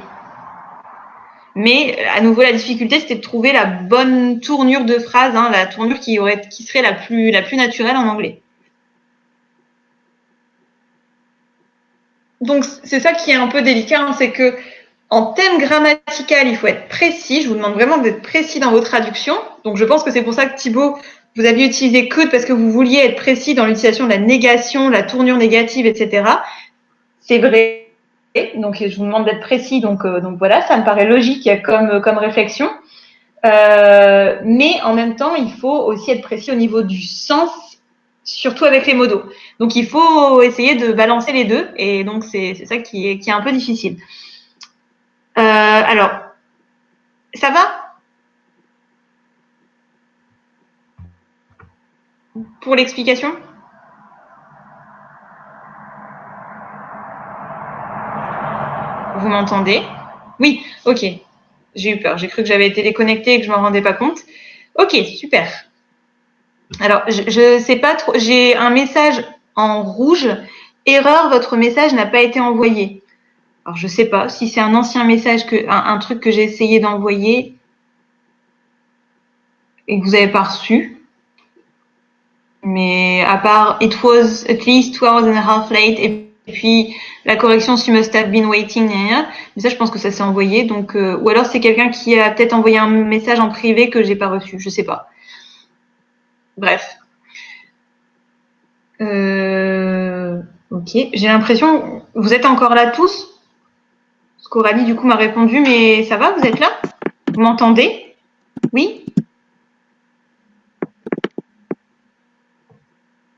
Mais à nouveau, la difficulté, c'était de trouver la bonne tournure de phrase, la tournure qui serait la plus naturelle en anglais. Donc c'est ça qui est un peu délicat, c'est que en thème grammatical, il faut être précis. Je vous demande vraiment d'être précis dans vos traductions. Donc je pense que c'est pour ça que Thibaut, vous aviez utilisé could parce que vous vouliez être précis dans l'utilisation de la négation, la tournure négative, etc. C'est vrai. Donc, je vous demande d'être précis. Donc voilà, ça me paraît logique comme réflexion. Mais en même temps, il faut aussi être précis au niveau du sens, surtout avec les modaux. Donc, il faut essayer de balancer les deux. Et donc, c'est ça qui est un peu difficile. Alors, ça va pour l'explication? Vous m'entendez? Oui, ok. J'ai eu peur. J'ai cru que j'avais été déconnectée et que je ne m'en rendais pas compte. Ok, super. Alors, je ne sais pas trop. J'ai un message en rouge. Erreur, votre message n'a pas été envoyé. Alors, je ne sais pas si c'est un ancien message, un truc que j'ai essayé d'envoyer. et que vous n'avez pas reçu. Mais à part it was at least 2 hours and a half late et puis la correction she must have been waiting, mais ça je pense que ça s'est envoyé, donc ou alors c'est quelqu'un qui a peut-être envoyé un message en privé que j'ai pas reçu, je sais pas. Bref. Ok, j'ai l'impression vous êtes encore là tous. Parce qu'Aurélie du coup m'a répondu, mais ça va, vous êtes là? Vous m'entendez? Oui?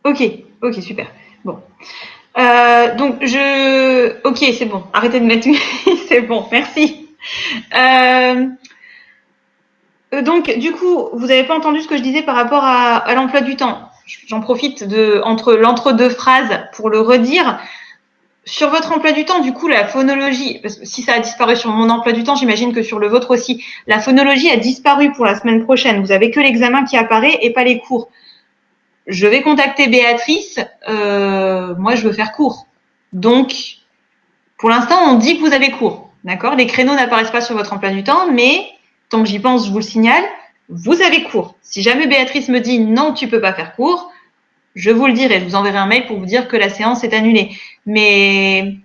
Ok, ok, super. Bon. Donc ok, c'est bon. Arrêtez de mettre c'est bon, merci. Donc du coup, vous n'avez pas entendu ce que je disais par rapport à l'emploi du temps. J'en profite entre l'entre-deux phrases pour le redire. Sur votre emploi du temps, du coup, la phonologie, parce que si ça a disparu sur mon emploi du temps, j'imagine que sur le vôtre aussi, la phonologie a disparu pour la semaine prochaine. Vous avez que l'examen qui apparaît et pas les cours. Je vais contacter Béatrice. Moi, je veux faire cours. Donc, pour l'instant, on dit que vous avez cours. D'accord? Les créneaux n'apparaissent pas sur votre emploi du temps, mais tant que j'y pense, je vous le signale, vous avez cours. Si jamais Béatrice me dit non, tu peux pas faire cours, je vous le dirai. Je vous enverrai un mail pour vous dire que la séance est annulée. Mais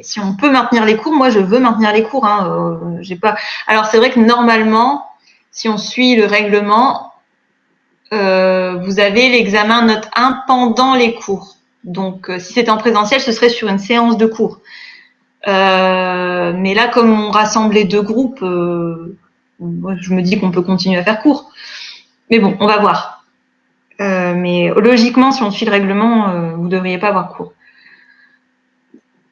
si on peut maintenir les cours, moi je veux maintenir les cours. J'ai pas. Alors c'est vrai que normalement, si on suit le règlement, vous avez l'examen note 1 pendant les cours. Donc si c'était en présentiel, ce serait sur une séance de cours. Mais là, comme on rassemble les deux groupes, moi, je me dis qu'on peut continuer à faire cours. Mais bon, on va voir. Mais logiquement, si on suit le règlement, vous ne devriez pas avoir cours.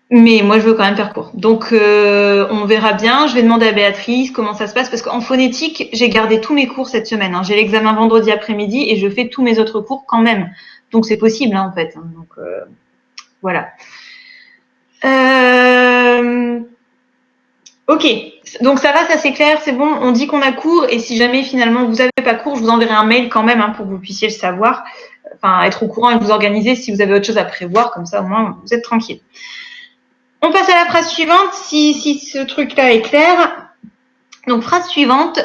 Mais moi, je veux quand même faire cours. Donc, on verra bien. Je vais demander à Béatrice comment ça se passe. Parce qu'en phonétique, j'ai gardé tous mes cours cette semaine. J'ai l'examen vendredi après-midi et je fais tous mes autres cours quand même. Donc, c'est possible, en fait. Donc, voilà. Ok. Donc, ça va, ça c'est clair, c'est bon. On dit qu'on a cours. Et si jamais, finalement, vous n'avez pas cours, je vous enverrai un mail quand même pour que vous puissiez le savoir. Enfin, être au courant et vous organiser si vous avez autre chose à prévoir. Comme ça, au moins, vous êtes tranquille. On passe à la phrase suivante, si ce truc-là est clair. Donc, phrase suivante.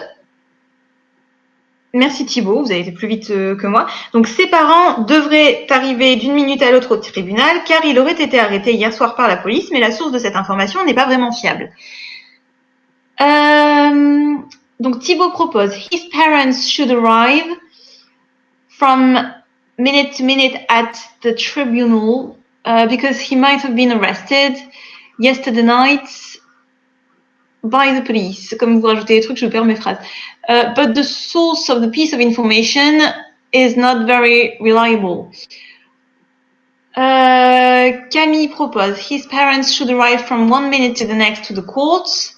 Merci Thibaut, vous avez été plus vite que moi. Donc, ses parents devraient arriver d'une minute à l'autre au tribunal car il aurait été arrêté hier soir par la police, mais la source de cette information n'est pas vraiment fiable. Donc, Thibaut propose « His parents should arrive from minute to minute at the tribunal because he might have been arrested yesterday night by the police ». Comme vous rajoutez des trucs, je perds mes phrases. But the source of the piece of information is not very reliable. Camille propose his parents should arrive from 1 minute to the next to the courts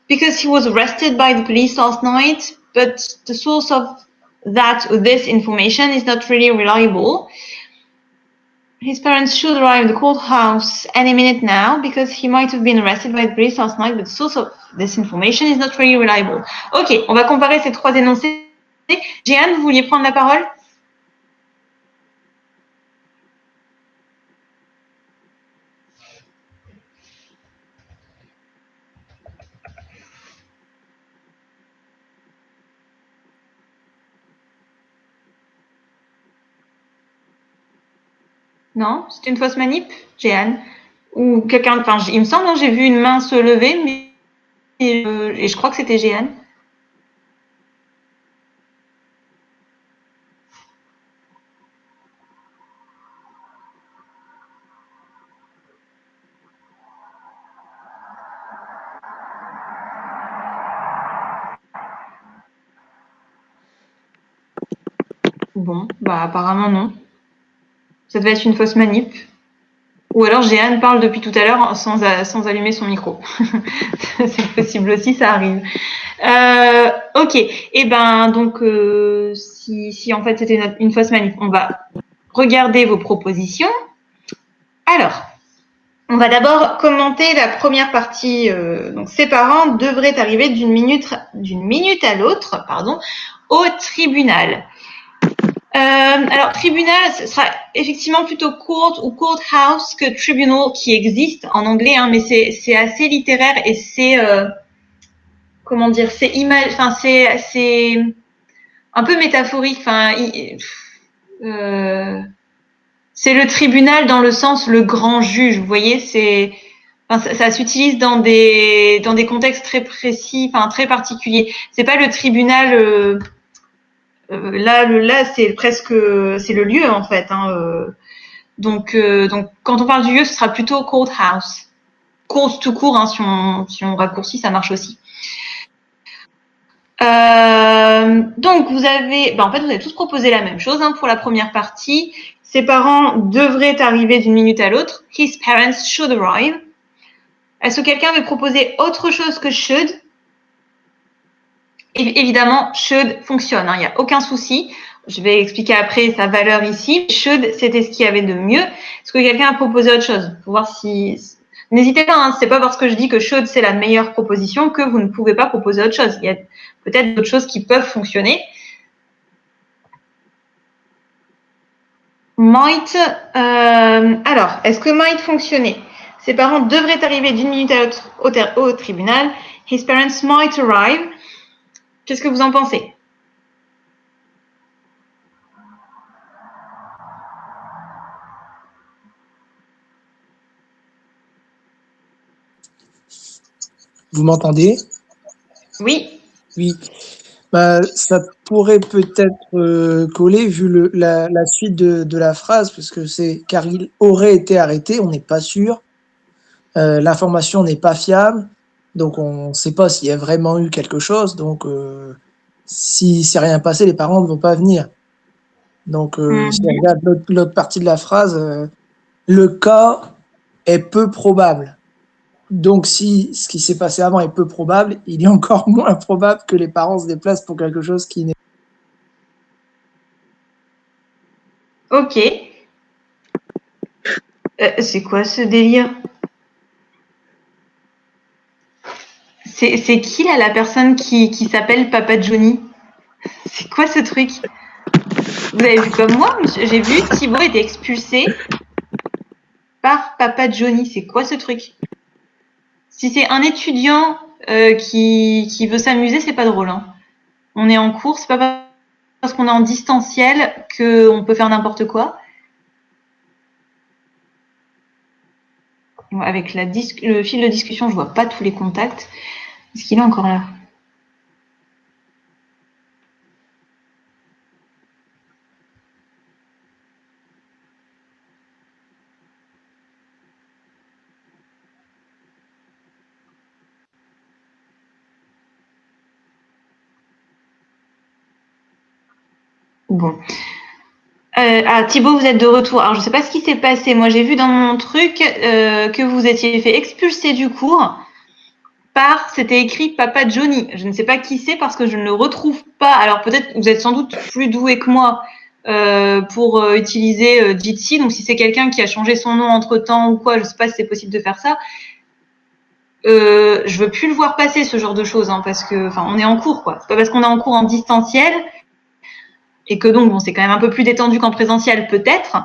because he was arrested by the police last night, but the source of this information is not really reliable. His parents should arrive at the courthouse any minute now because he might have been arrested by the police last night, but the source of this information is not really reliable. Ok, on va comparer ces trois énoncés. Jeanne, vous vouliez prendre la parole? Non, c'est une fausse manip, Jeanne? Ou quelqu'un, enfin, il me semble, j'ai vu une main se lever, mais et je crois que c'était Jeanne. Bon, bah apparemment non. Ça devait être une fausse manip. Ou alors Jeanne parle depuis tout à l'heure sans allumer son micro. C'est possible aussi, ça arrive. Ok. Et ben donc si en fait c'était une fausse manip, on va regarder vos propositions. Alors, on va d'abord commenter la première partie. Donc, ses parents devraient arriver d'une minute à l'autre, au tribunal. Alors, tribunal, ce sera effectivement plutôt court ou courthouse que tribunal qui existe en anglais, mais c'est assez littéraire et c'est comment dire, c'est un peu métaphorique. Enfin, c'est le tribunal dans le sens le grand juge. Vous voyez, ça s'utilise dans des contextes très précis, enfin très particuliers. C'est pas le tribunal. Là, c'est presque, c'est le lieu en fait. Donc, quand on parle du lieu, ce sera plutôt courthouse. Court tout court, si on raccourcit, ça marche aussi. Donc, vous avez tous proposé la même chose pour la première partie. Ses parents devraient arriver d'une minute à l'autre. His parents should arrive. Est-ce que quelqu'un veut proposer autre chose que should? Évidemment, should fonctionne, il n'y a aucun souci. Je vais expliquer après sa valeur ici. Should, c'était ce qu'il y avait de mieux. Est-ce que quelqu'un a proposé autre chose? Pour voir si... N'hésitez pas, c'est pas parce que je dis que should c'est la meilleure proposition que vous ne pouvez pas proposer autre chose. Il y a peut-être d'autres choses qui peuvent fonctionner. Might, alors, est-ce que might fonctionner? Ses parents devraient arriver d'une minute à l'autre au tribunal. His parents might arrive. Qu'est-ce que vous en pensez? Vous m'entendez? Oui. Oui. Bah, ça pourrait peut-être coller vu la suite de la phrase, parce que c'est car il aurait été arrêté, on n'est pas sûr. L'information n'est pas fiable, donc on ne sait pas s'il y a vraiment eu quelque chose. Donc, si c'est rien passé, les parents ne vont pas venir. Donc, si on regarde l'autre partie de la phrase, le cas est peu probable. Donc, si ce qui s'est passé avant est peu probable, il est encore moins probable que les parents se déplacent pour quelque chose qui n'est. Ok. C'est quoi ce délire? C'est qui là la personne qui s'appelle Papa Johnny? C'est quoi ce truc? Vous avez vu comme moi? J'ai vu Thibaut était expulsé par Papa Johnny. C'est quoi ce truc? Si c'est un étudiant qui veut s'amuser, c'est pas drôle. On est en cours, c'est pas parce qu'on est en distanciel qu'on peut faire n'importe quoi. Avec le fil de discussion, je vois pas tous les contacts. Est-ce qu'il est encore là? Bon. Thibaut, vous êtes de retour. Alors, je ne sais pas ce qui s'est passé. Moi, j'ai vu dans mon truc que vous étiez fait expulser du cours par, c'était écrit Papa Johnny. Je ne sais pas qui c'est parce que je ne le retrouve pas. Alors, peut-être, vous êtes sans doute plus doué que moi pour utiliser Jitsi. Donc, si c'est quelqu'un qui a changé son nom entre-temps ou quoi, je ne sais pas si c'est possible de faire ça. Je veux plus le voir passer, ce genre de choses, parce que, enfin, on est en cours, quoi. C'est pas parce qu'on est en cours en distanciel et que donc, bon, c'est quand même un peu plus détendu qu'en présentiel, peut-être,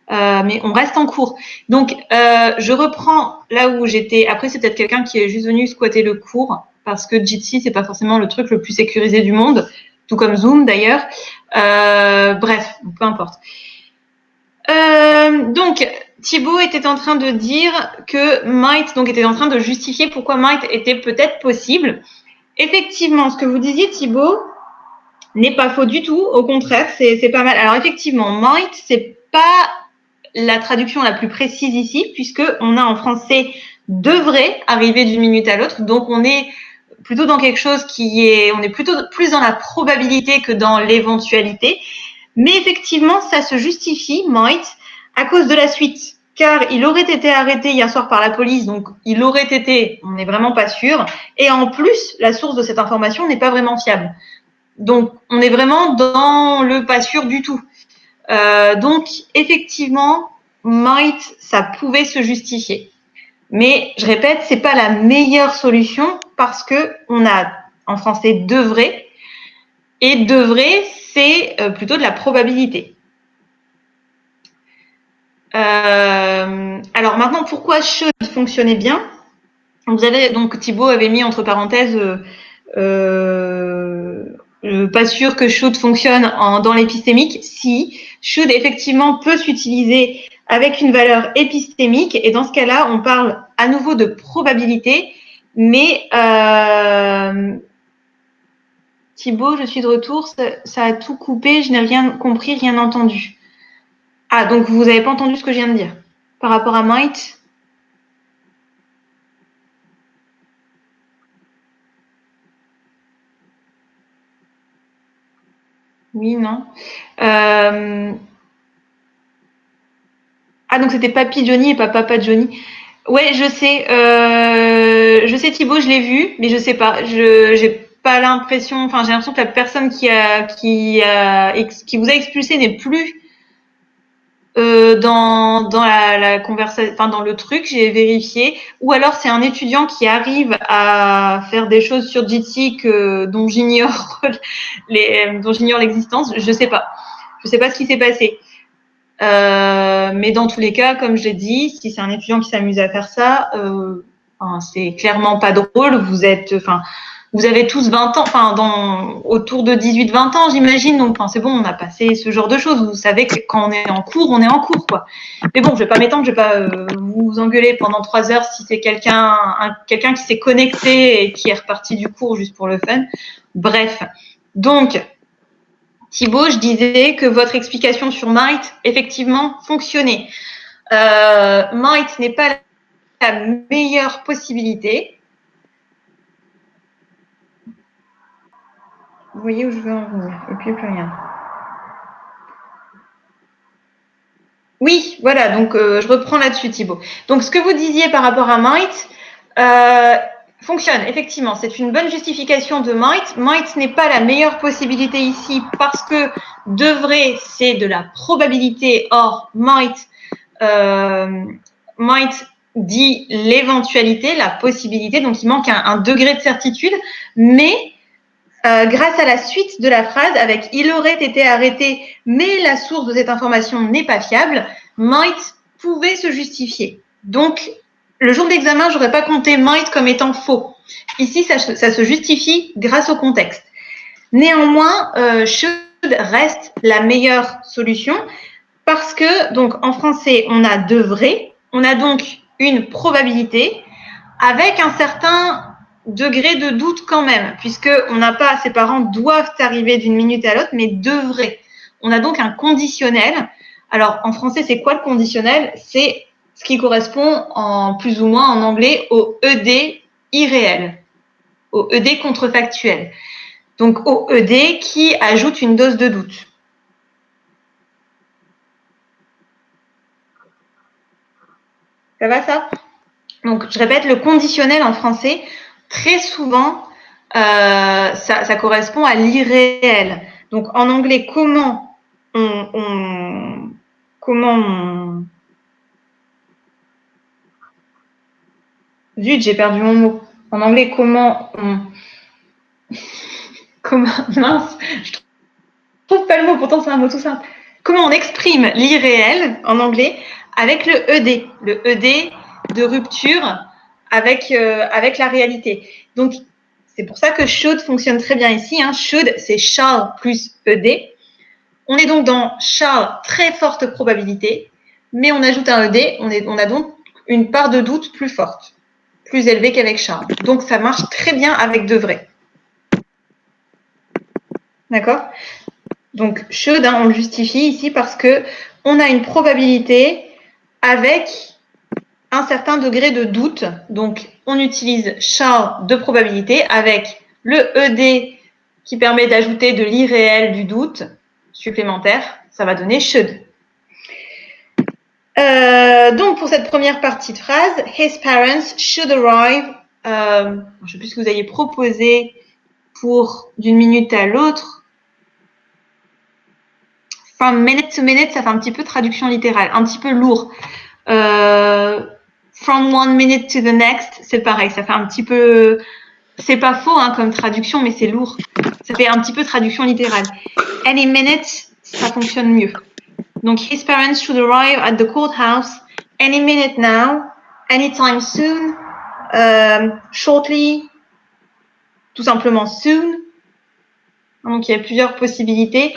mais on reste en cours. Donc, je reprends là où j'étais. Après, c'est peut-être quelqu'un qui est juste venu squatter le cours, parce que Jitsi, c'est pas forcément le truc le plus sécurisé du monde, tout comme Zoom d'ailleurs. Bref, peu importe. Donc, Thibaut était en train de dire que might, donc était en train de justifier pourquoi might était peut-être possible. Effectivement, ce que vous disiez, Thibaut, n'est pas faux du tout. Au contraire, c'est pas mal. Alors effectivement, might, c'est pas la traduction la plus précise ici, puisque on a en français devrait arriver d'une minute à l'autre. Donc on est plutôt dans quelque chose on est plutôt plus dans la probabilité que dans l'éventualité. Mais effectivement, ça se justifie, might, à cause de la suite. Car il aurait été arrêté hier soir par la police, donc il aurait été, on n'est vraiment pas sûr. Et en plus, la source de cette information n'est pas vraiment fiable. Donc, on est vraiment dans le pas sûr du tout. Donc, effectivement, might, ça pouvait se justifier. Mais, je répète, c'est pas la meilleure solution parce que on a en français devrait, et devrait, c'est plutôt de la probabilité. Alors maintenant, pourquoi should fonctionnait bien? Vous avez donc Thibaut avait mis entre parenthèses pas sûr que should fonctionne dans l'épistémique. Si, should effectivement peut s'utiliser avec une valeur épistémique, et dans ce cas-là, on parle à nouveau de probabilité, mais Thibaut, je suis de retour, ça a tout coupé, je n'ai rien compris, rien entendu. Ah, donc vous n'avez pas entendu ce que je viens de dire par rapport à might? Oui, non. Ah, donc c'était Papy Johnny et pas Papa Johnny. Ouais, je sais Thibaut, je l'ai vu, mais je sais pas. J'ai pas l'impression, enfin j'ai l'impression que la personne qui vous a expulsé n'est plus dans la conversation, enfin dans le truc. J'ai vérifié. Ou alors c'est un étudiant qui arrive à faire des choses sur Jitsi dont j'ignore l'existence. Je sais pas. Je sais pas ce qui s'est passé. Mais dans tous les cas, comme je l'ai dit, si c'est un étudiant qui s'amuse à faire ça, c'est clairement pas drôle. Vous avez tous 20 ans, autour de 18-20 ans, j'imagine. Donc, c'est bon, on a passé ce genre de choses. Vous savez que quand on est en cours, quoi. Mais bon, je vais pas m'étendre, je vais pas vous engueuler pendant 3 heures si c'est quelqu'un qui s'est connecté et qui est reparti du cours juste pour le fun. Bref. Donc, Thibaut, je disais que votre explication sur might, effectivement, fonctionnait. Might n'est pas la meilleure possibilité. Vous voyez où je veux en venir. Et puis, plus rien. Oui, voilà, donc je reprends là-dessus, Thibaut. Donc, ce que vous disiez par rapport à might fonctionne, effectivement. C'est une bonne justification de might. Might n'est pas la meilleure possibilité ici parce que devrait, c'est de la probabilité. Or, might dit l'éventualité, la possibilité, donc il manque un degré de certitude, mais grâce à la suite de la phrase avec « il aurait été arrêté, mais la source de cette information n'est pas fiable », might pouvait se justifier. Donc, le jour de l'examen, j'aurais pas compté might comme étant faux. Ici, ça se justifie grâce au contexte. Néanmoins, should reste la meilleure solution parce que, donc, en français, on a devrait, on a donc une probabilité avec un certain degré de doute quand même, puisque on n'a pas, ses parents doivent arriver d'une minute à l'autre, mais devraient. On a donc un conditionnel. Alors, en français, c'est quoi le conditionnel? C'est ce qui correspond en plus ou moins en anglais au ED irréel, au ED contrefactuel. Donc, au ED qui ajoute une dose de doute. Ça va, ça? Donc, je répète, le conditionnel en français, très souvent, ça correspond à l'irréel. Donc, en anglais, comment Zut, j'ai perdu mon mot. En anglais, mince, je trouve pas le mot, pourtant c'est un mot tout simple. Comment on exprime l'irréel en anglais avec le ED de rupture avec la réalité. Donc, c'est pour ça que should fonctionne très bien ici. Should, c'est shall plus ED. On est donc dans shall, très forte probabilité, mais on ajoute un ED, on a donc une part de doute plus forte, plus élevée qu'avec shall. Donc, ça marche très bien avec devrait. D'accord? Donc, should, on le justifie ici parce que on a une probabilité avec un certain degré de doute. Donc, on utilise shall de probabilité avec le ED qui permet d'ajouter de l'irréel du doute supplémentaire. Ça va donner should. Donc, pour cette première partie de phrase, his parents should arrive. Je ne sais plus ce que vous aviez proposé pour d'une minute à l'autre. From minute to minute, ça fait un petit peu traduction littérale, un petit peu lourd. From one minute to the next, c'est pareil, ça fait un petit peu... C'est pas faux comme traduction, mais c'est lourd. Ça fait un petit peu traduction littérale. Any minute, ça fonctionne mieux. Donc, his parents should arrive at the courthouse any minute now, anytime soon, shortly, tout simplement soon. Donc, il y a plusieurs possibilités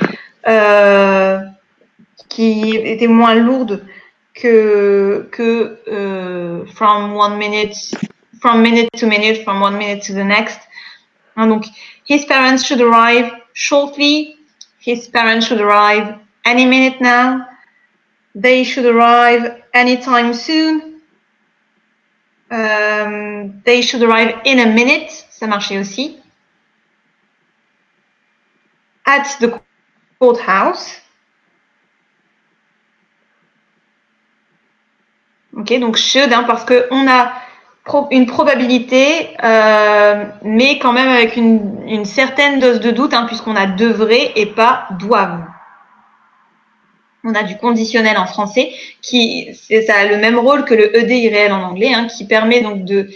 qui étaient moins lourdes que from minute to minute, from 1 minute to the next. Donc, his parents should arrive shortly. His parents should arrive any minute now. They should arrive anytime soon. They should arrive in a minute. Ça marchait aussi. At the courthouse. Ok, donc should, parce qu'on a une probabilité, mais quand même avec une certaine dose de doute, puisqu'on a devrait et pas doivent. On a du conditionnel en français ça a le même rôle que le ED irréel en anglais, qui permet donc de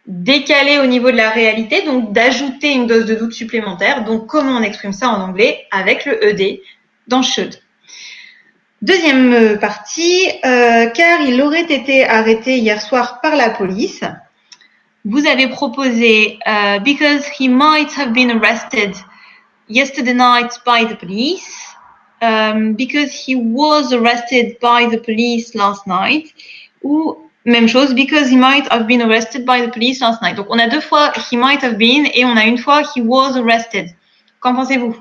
décaler au niveau de la réalité, donc d'ajouter une dose de doute supplémentaire. Donc, comment on exprime ça en anglais avec le ED dans should. Deuxième partie, car il aurait été arrêté hier soir par la police. Vous avez proposé because he might have been arrested yesterday night by the police, because he was arrested by the police last night, ou même chose, because he might have been arrested by the police last night. Donc on a deux fois he might have been et on a une fois he was arrested. Qu'en pensez-vous?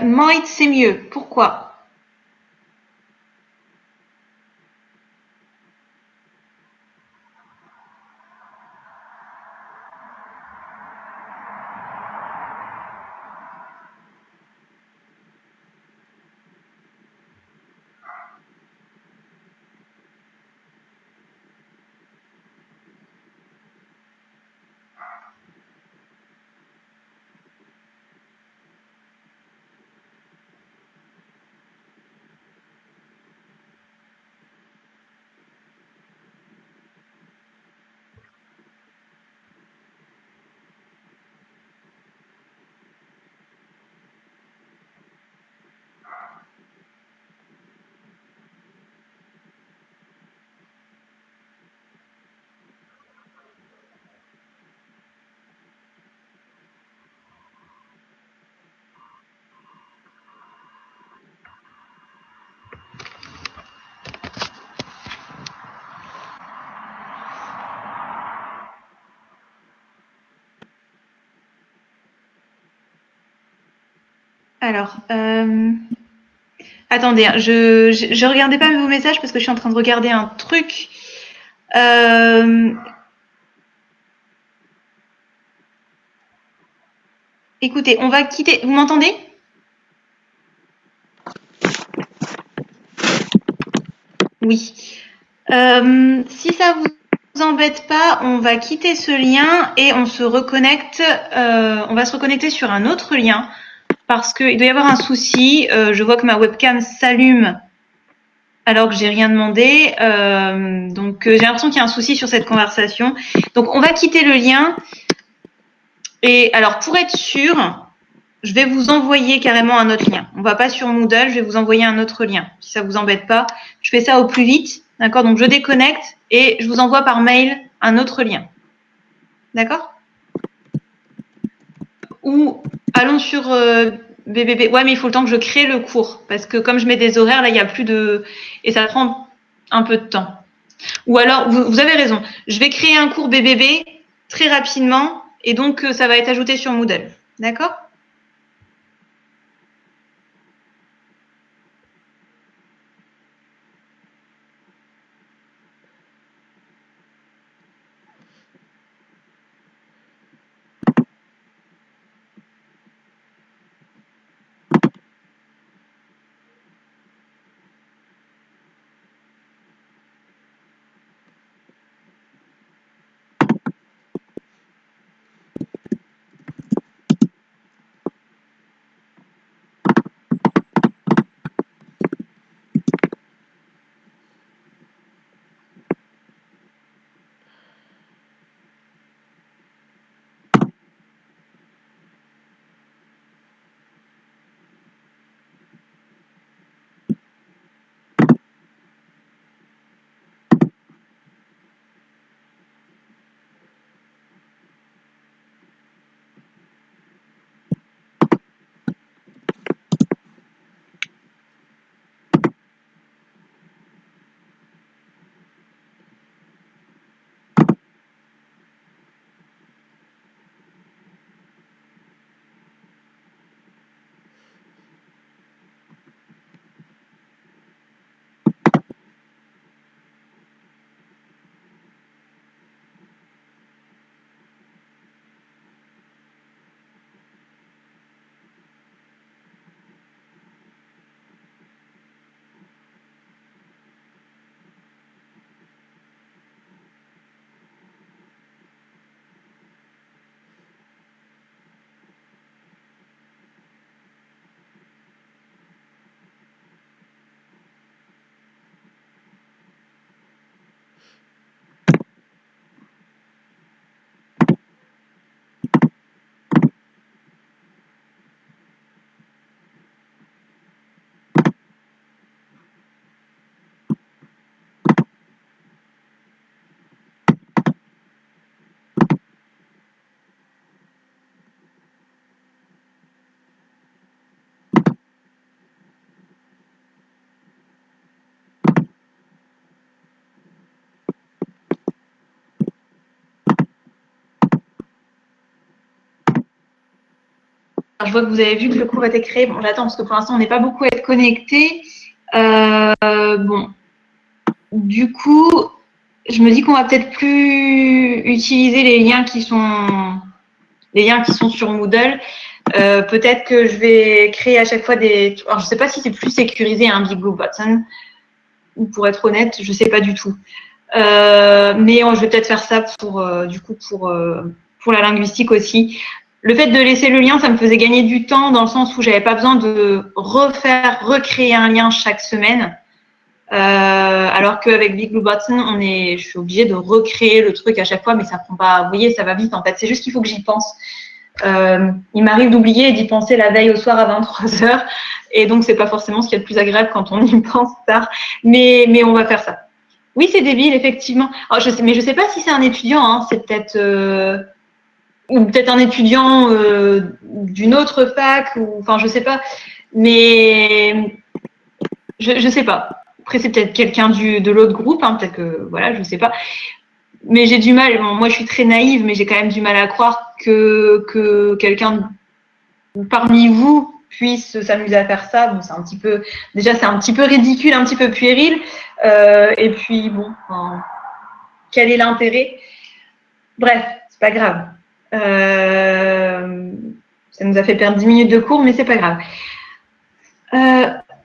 Might, c'est mieux. Pourquoi? Alors, attendez, je regardais pas vos messages parce que je suis en train de regarder un truc. Écoutez, on va quitter. Vous m'entendez? Oui. Si ça vous embête pas, on va quitter ce lien et on se reconnecte. On va se reconnecter sur un autre lien parce qu'il doit y avoir un souci. Je vois que ma webcam s'allume alors que j'ai rien demandé. Donc j'ai l'impression qu'il y a un souci sur cette conversation. Donc on va quitter le lien. Et alors pour être sûr, je vais vous envoyer carrément un autre lien. On va pas sur Moodle, je vais vous envoyer un autre lien. Si ça vous embête pas, je fais ça au plus vite. D'accord? Donc je déconnecte et je vous envoie par mail un autre lien. D'accord? Ou allons sur BBB. Ouais, mais il faut le temps que je crée le cours. Parce que comme je mets des horaires, là, il n'y a plus de... Et ça prend un peu de temps. Ou alors, vous avez raison. Je vais créer un cours BBB très rapidement. Et donc, ça va être ajouté sur Moodle. D'accord? je vois que vous avez vu que le cours a été créé. Bon, j'attends parce que pour l'instant, on n'est pas beaucoup à être connectés. Bon, du coup, je me dis qu'on va peut-être plus utiliser les liens qui sont sur Moodle. Peut-être que je vais créer à chaque fois des. Alors, je ne sais pas si c'est plus sécurisé un Big Blue Button, ou pour être honnête, je ne sais pas du tout. Mais je vais peut-être faire ça pour la linguistique aussi. Le fait de laisser le lien, ça me faisait gagner du temps dans le sens où j'avais pas besoin de recréer un lien chaque semaine. Alors qu'avec Big Blue Button, je suis obligée de recréer le truc à chaque fois, mais ça prend pas. Vous voyez, ça va vite en fait. C'est juste qu'il faut que j'y pense. Il m'arrive d'oublier et d'y penser la veille au soir à 23h, et donc c'est pas forcément ce qui est le plus agréable quand on y pense tard. Mais on va faire ça. Oui, c'est débile, effectivement. Alors, mais je sais pas si c'est un étudiant. Hein, c'est peut-être ou peut-être un étudiant d'une autre fac, ou enfin je sais pas. Mais je sais pas. Après, c'est peut-être quelqu'un de l'autre groupe, hein, peut-être que, voilà, je sais pas. Mais j'ai du mal, bon, moi je suis très naïve, mais j'ai quand même du mal à croire que quelqu'un parmi vous puisse s'amuser à faire ça. Bon, c'est un petit peu ridicule, un petit peu puéril. Et puis, bon, quel est l'intérêt? Bref, c'est pas grave. Ça nous a fait perdre 10 minutes de cours, mais c'est pas grave.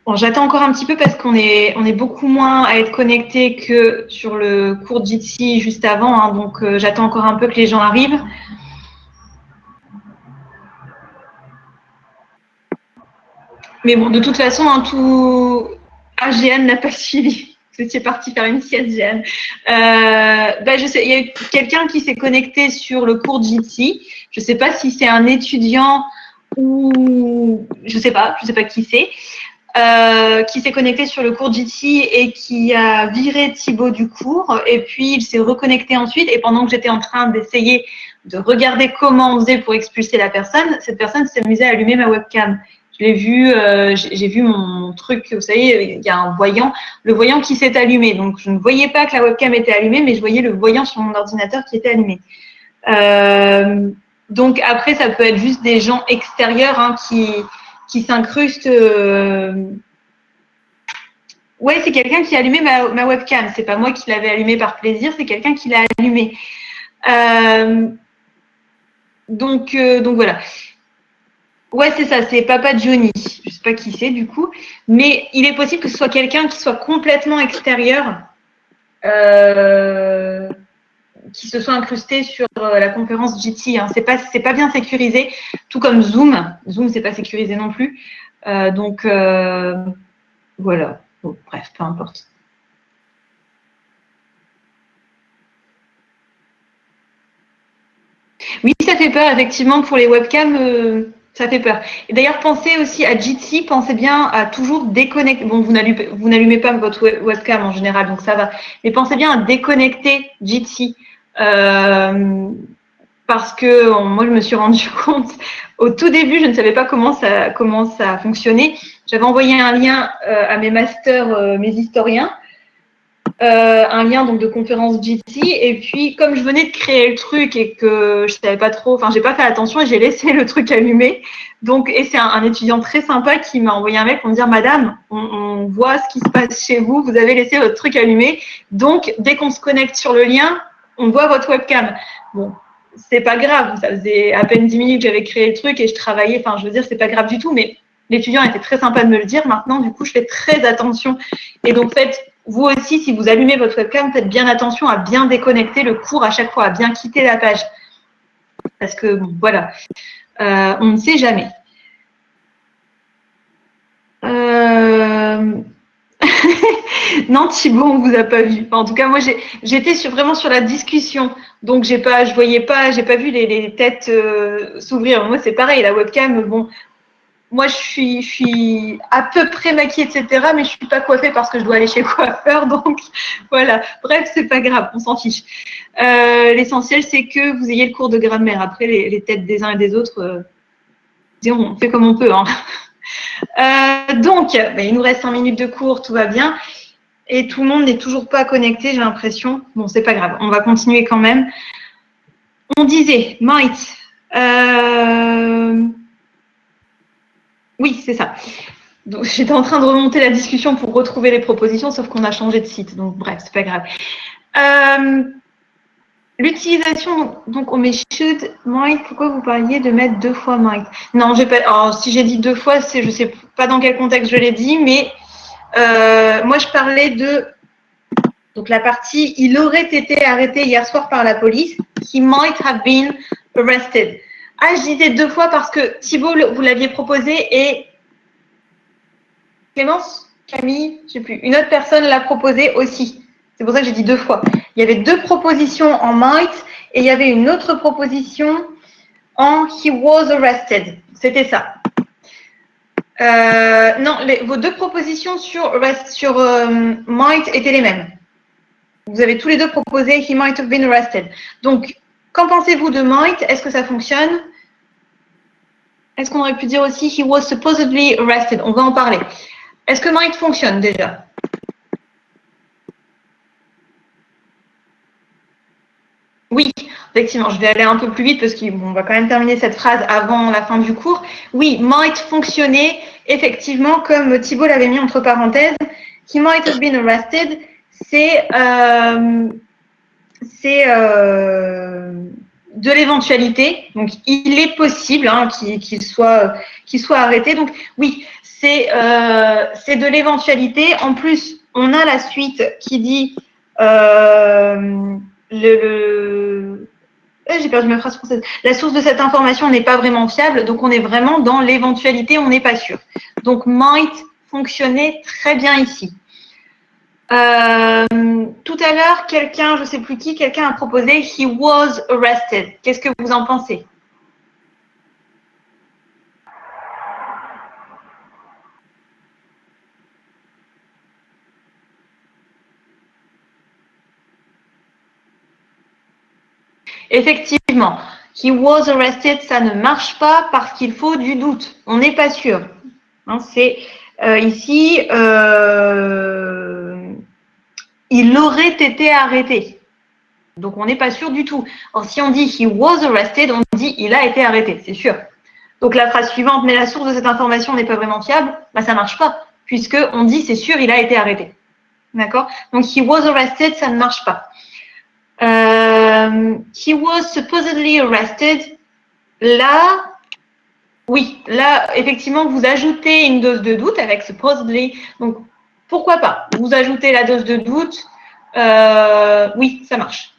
Bon, j'attends encore un petit peu parce qu'on est beaucoup moins à être connecté que sur le cours Jitsi juste avant, hein, donc j'attends encore un peu que les gens arrivent. Mais bon, de toute façon, hein, Jeanne n'a pas suivi. Vous étiez parti faire une sieste, Jeanne. Je sais, il y a eu quelqu'un qui s'est connecté sur le cours Jitsi. Je ne sais pas si c'est un étudiant ou je sais pas qui c'est. Qui s'est connecté sur le cours Jitsi et qui a viré Thibaut du cours, et puis il s'est reconnecté ensuite, et pendant que j'étais en train d'essayer de regarder comment on faisait pour expulser la personne, cette personne s'est amusée à allumer ma webcam. Je l'ai vu, j'ai vu mon truc, vous savez, il y a un voyant, le voyant qui s'est allumé, donc je ne voyais pas que la webcam était allumée, mais je voyais le voyant sur mon ordinateur qui était allumé. Donc après, ça peut être juste des gens extérieurs, hein, qui s'incruste. Ouais, c'est quelqu'un qui a allumé ma webcam. C'est pas moi qui l'avais allumée par plaisir, c'est quelqu'un qui l'a allumée. Donc voilà. Ouais, c'est ça, c'est Papa Johnny. Je sais pas qui c'est du coup, mais il est possible que ce soit quelqu'un qui soit complètement extérieur, qui se soit incrusté sur la conférence Jitsi. Hein. C'est pas bien sécurisé, tout comme Zoom. Zoom, c'est pas sécurisé non plus. Donc voilà. Bon, bref, peu importe. Oui, ça fait peur, effectivement, pour les webcams, ça fait peur. Et d'ailleurs, pensez aussi à Jitsi, pensez bien à toujours déconnecter. Bon, vous n'allumez pas votre webcam en général, donc ça va. Mais pensez bien à déconnecter Jitsi. Parce que moi, je me suis rendu compte, au tout début, je ne savais pas comment ça fonctionnait. J'avais envoyé un lien à mes masters, mes historiens, un lien donc de conférence Jitsi, et puis comme je venais de créer le truc et que je savais pas trop, enfin j'ai pas fait attention et j'ai laissé le truc allumé. Donc, et c'est un étudiant très sympa qui m'a envoyé un mail pour me dire: Madame, on voit ce qui se passe chez vous, vous avez laissé votre truc allumé, donc dès qu'on se connecte sur le lien, on voit votre webcam. Bon, c'est pas grave, ça faisait à peine 10 minutes que j'avais créé le truc et je travaillais, enfin je veux dire, c'est pas grave du tout, mais l'étudiant était très sympa de me le dire. Maintenant, du coup, je fais très attention. Et donc, vous aussi, si vous allumez votre webcam, faites bien attention à bien déconnecter le cours à chaque fois, à bien quitter la page. Parce que, bon, voilà, on ne sait jamais. Non, Thibaut, on vous a pas vu. Enfin, en tout cas, moi, j'étais vraiment sur la discussion, donc j'ai pas vu les têtes s'ouvrir. Moi, c'est pareil, la webcam. Bon, moi, je suis à peu près maquillée, etc., mais je suis pas coiffée parce que je dois aller chez le coiffeur, donc voilà. Bref, c'est pas grave, on s'en fiche. L'essentiel, c'est que vous ayez le cours de grammaire. Après, les têtes des uns et des autres, on fait comme on peut, hein. Donc, il nous reste 5 minutes de cours, tout va bien. Et tout le monde n'est toujours pas connecté, j'ai l'impression. Bon, c'est pas grave, on va continuer quand même. On disait, might. Oui, c'est ça. Donc, j'étais en train de remonter la discussion pour retrouver les propositions, sauf qu'on a changé de site. Donc, bref, c'est pas grave. L'utilisation, donc on met should, might. Pourquoi vous parliez de mettre 2 fois might? Non, j'ai pas. Alors, si j'ai dit 2 fois, c'est, je sais pas dans quel contexte je l'ai dit, mais moi je parlais de donc la partie il aurait été arrêté hier soir par la police. He might have been arrested. Ah, je disais 2 fois parce que Thibault, vous l'aviez proposé et Clémence, Camille, je sais plus, une autre personne l'a proposé aussi. C'est pour ça que j'ai dit 2 fois. Il y avait 2 propositions en might et il y avait une autre proposition en he was arrested. C'était ça. Non, vos 2 propositions sur might étaient les mêmes. Vous avez tous les 2 proposé he might have been arrested. Donc, qu'en pensez-vous de might? Est-ce que ça fonctionne? Est-ce qu'on aurait pu dire aussi he was supposedly arrested? On va en parler. Est-ce que might fonctionne déjà? Oui, effectivement, je vais aller un peu plus vite parce qu'on va quand même terminer cette phrase avant la fin du cours. Oui, might fonctionner, effectivement, comme Thibault l'avait mis entre parenthèses. He might have been arrested, c'est de l'éventualité. Donc, il est possible qu'il soit arrêté. Donc, oui, c'est de l'éventualité. En plus, on a la suite qui dit j'ai perdu ma phrase française. La source de cette information n'est pas vraiment fiable, donc on est vraiment dans l'éventualité, on n'est pas sûr. Donc, might fonctionner très bien ici. Tout à l'heure, quelqu'un, je ne sais plus qui, quelqu'un a proposé he was arrested. Qu'est-ce que vous en pensez? Effectivement, he was arrested, ça ne marche pas parce qu'il faut du doute. On n'est pas sûr. C'est ici, il aurait été arrêté. Donc, on n'est pas sûr du tout. Alors, si on dit he was arrested, on dit il a été arrêté, c'est sûr. Donc, la phrase suivante, mais la source de cette information n'est pas vraiment fiable, bah, ça ne marche pas, puisqu'on dit c'est sûr, il a été arrêté. D'accord? Donc, he was arrested, ça ne marche pas. He was supposedly arrested. Là, oui, là, effectivement, vous ajoutez une dose de doute avec supposedly. Donc, pourquoi pas? Vous ajoutez la dose de doute. Oui, ça marche.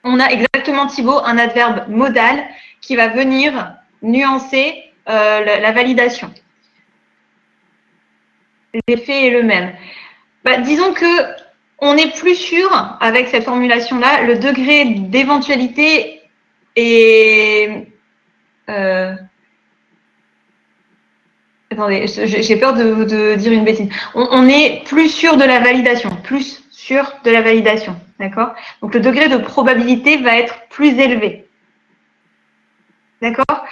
On a exactement, Thibault, un adverbe modal qui va venir nuancer la validation. L'effet est le même. Bah, disons que on est plus sûr avec cette formulation-là, le degré d'éventualité est... attendez, j'ai peur de dire une bêtise. On est plus sûr de la validation, plus sûr de la validation, d'accord? Donc le degré de probabilité va être plus élevé, d'accord?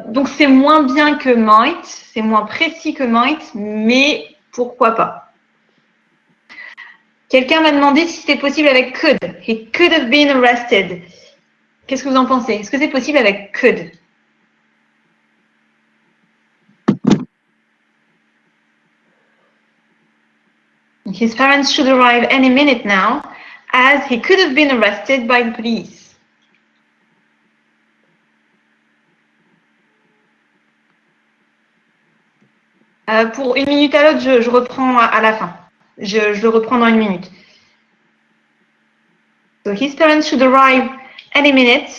Donc c'est moins bien que might, c'est moins précis que might, mais pourquoi pas? Quelqu'un m'a demandé si c'était possible avec could. He could have been arrested. Qu'est-ce que vous en pensez? Est-ce que c'est possible avec could? His parents should arrive any minute now, as he could have been arrested by the police. Pour une minute à l'autre, je reprends à la fin. Je le reprends dans une minute. So his parents should arrive any minute,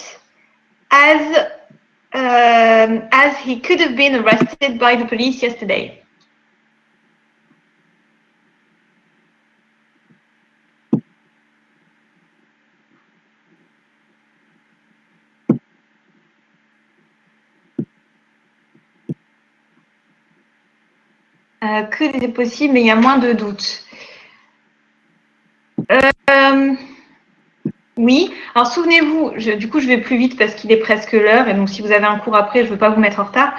as he could have been arrested by the police yesterday. Could est possible, mais il y a moins de doutes. Oui, alors souvenez-vous, du coup je vais plus vite parce qu'il est presque l'heure et donc si vous avez un cours après, je ne veux pas vous mettre en retard.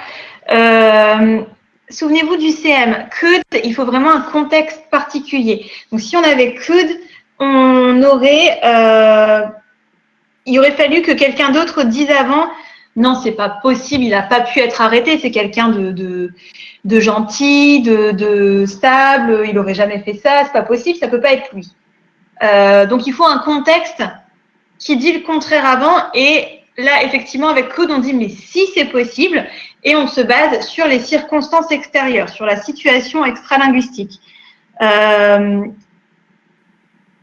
Souvenez-vous du CM, could, il faut vraiment un contexte particulier. Donc si on avait could, il aurait fallu que quelqu'un d'autre dise avant non, c'est pas possible, il n'a pas pu être arrêté, c'est quelqu'un de gentil, de stable, il n'aurait jamais fait ça, c'est pas possible, ça peut pas être lui. Donc il faut un contexte qui dit le contraire avant, et là effectivement avec could on dit mais si c'est possible, et on se base sur les circonstances extérieures, sur la situation extra-linguistique.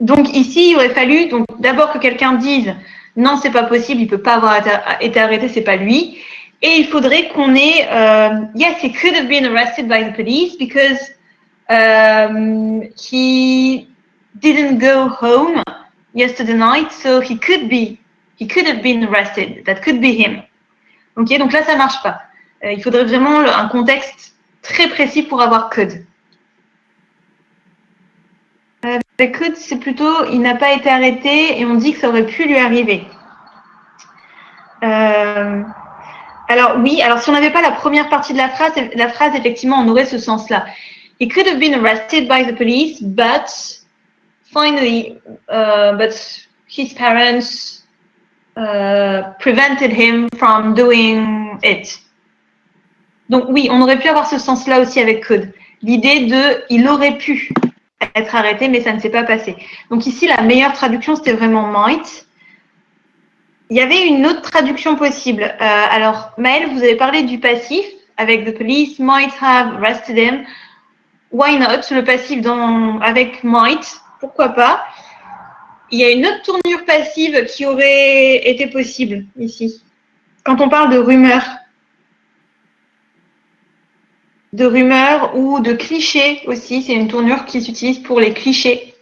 Donc ici il aurait fallu donc d'abord que quelqu'un dise non c'est pas possible, il peut pas avoir été arrêté, c'est pas lui, et il faudrait qu'on ait yes he could have been arrested by the police because he didn't go home yesterday night, so he could have been arrested. That could be him. Ok, donc là ça marche pas. Il faudrait vraiment un contexte très précis pour avoir could. Avec could, c'est plutôt il n'a pas été arrêté et on dit que ça aurait pu lui arriver. Alors oui, alors si on n'avait pas la première partie de la phrase effectivement on aurait ce sens-là. He could have been arrested by the police, but finally, but his parents prevented him from doing it. Donc oui, on aurait pu avoir ce sens-là aussi avec could. L'idée de il aurait pu être arrêté, mais ça ne s'est pas passé. Donc ici, la meilleure traduction, c'était vraiment might. Il y avait une autre traduction possible. Alors, Maëlle, vous avez parlé du passif avec the police might have arrested him. Why not? Le passif avec might, pourquoi pas? Il y a une autre tournure passive qui aurait été possible ici. Quand on parle de rumeur ou de clichés aussi, c'est une tournure qui s'utilise pour les clichés.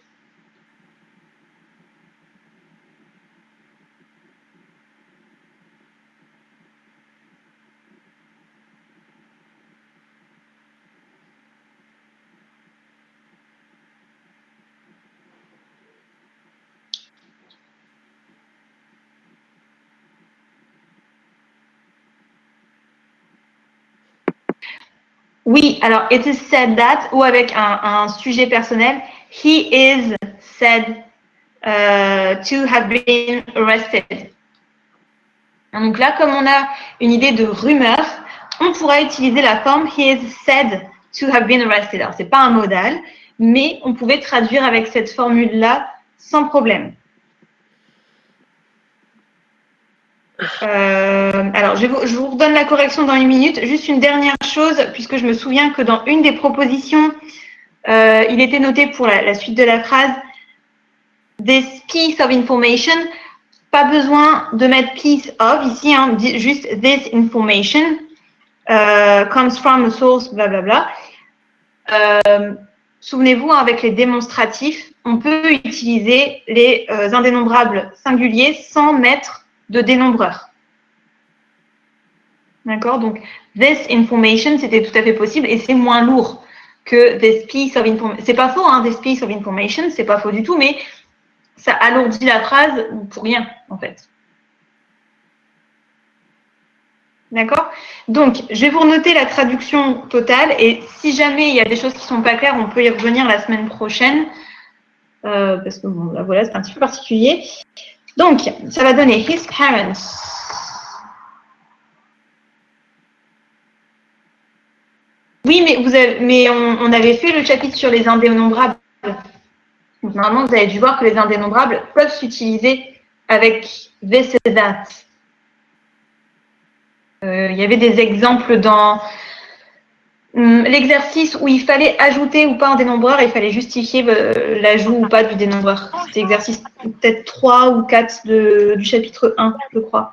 Oui, alors it is said that, ou avec un sujet personnel, he is said to have been arrested. Donc là, comme on a une idée de rumeur, on pourra utiliser la forme he is said to have been arrested. Alors, c'est pas un modal, mais on pouvait traduire avec cette formule-là sans problème. Alors, je vous redonne la correction dans une minute. Juste une dernière chose, puisque je me souviens que dans une des propositions, il était noté pour la suite de la phrase this piece of information. Pas besoin de mettre piece of ici, hein, juste this information comes from a source, blablabla. Souvenez-vous, hein, avec les démonstratifs, on peut utiliser les indénombrables singuliers sans mettre de dénombreur. D'accord? Donc, this information, c'était tout à fait possible et c'est moins lourd que this piece of information. C'est pas faux, hein, this piece of information, c'est pas faux du tout, mais ça alourdit la phrase pour rien, en fait. D'accord? Donc, je vais vous renoter la traduction totale et si jamais il y a des choses qui ne sont pas claires, on peut y revenir la semaine prochaine. Parce que, bon, là, voilà, c'est un petit peu particulier. Donc, ça va donner his parents. Oui, mais on avait fait le chapitre sur les indénombrables. Donc, normalement, vous avez dû voir que les indénombrables peuvent s'utiliser avec this et that. Il y avait des exemples dans l'exercice où il fallait ajouter ou pas un dénombreur et il fallait justifier l'ajout ou pas du dénombreur. C'était exercice peut-être 3 ou 4 du chapitre 1, je crois.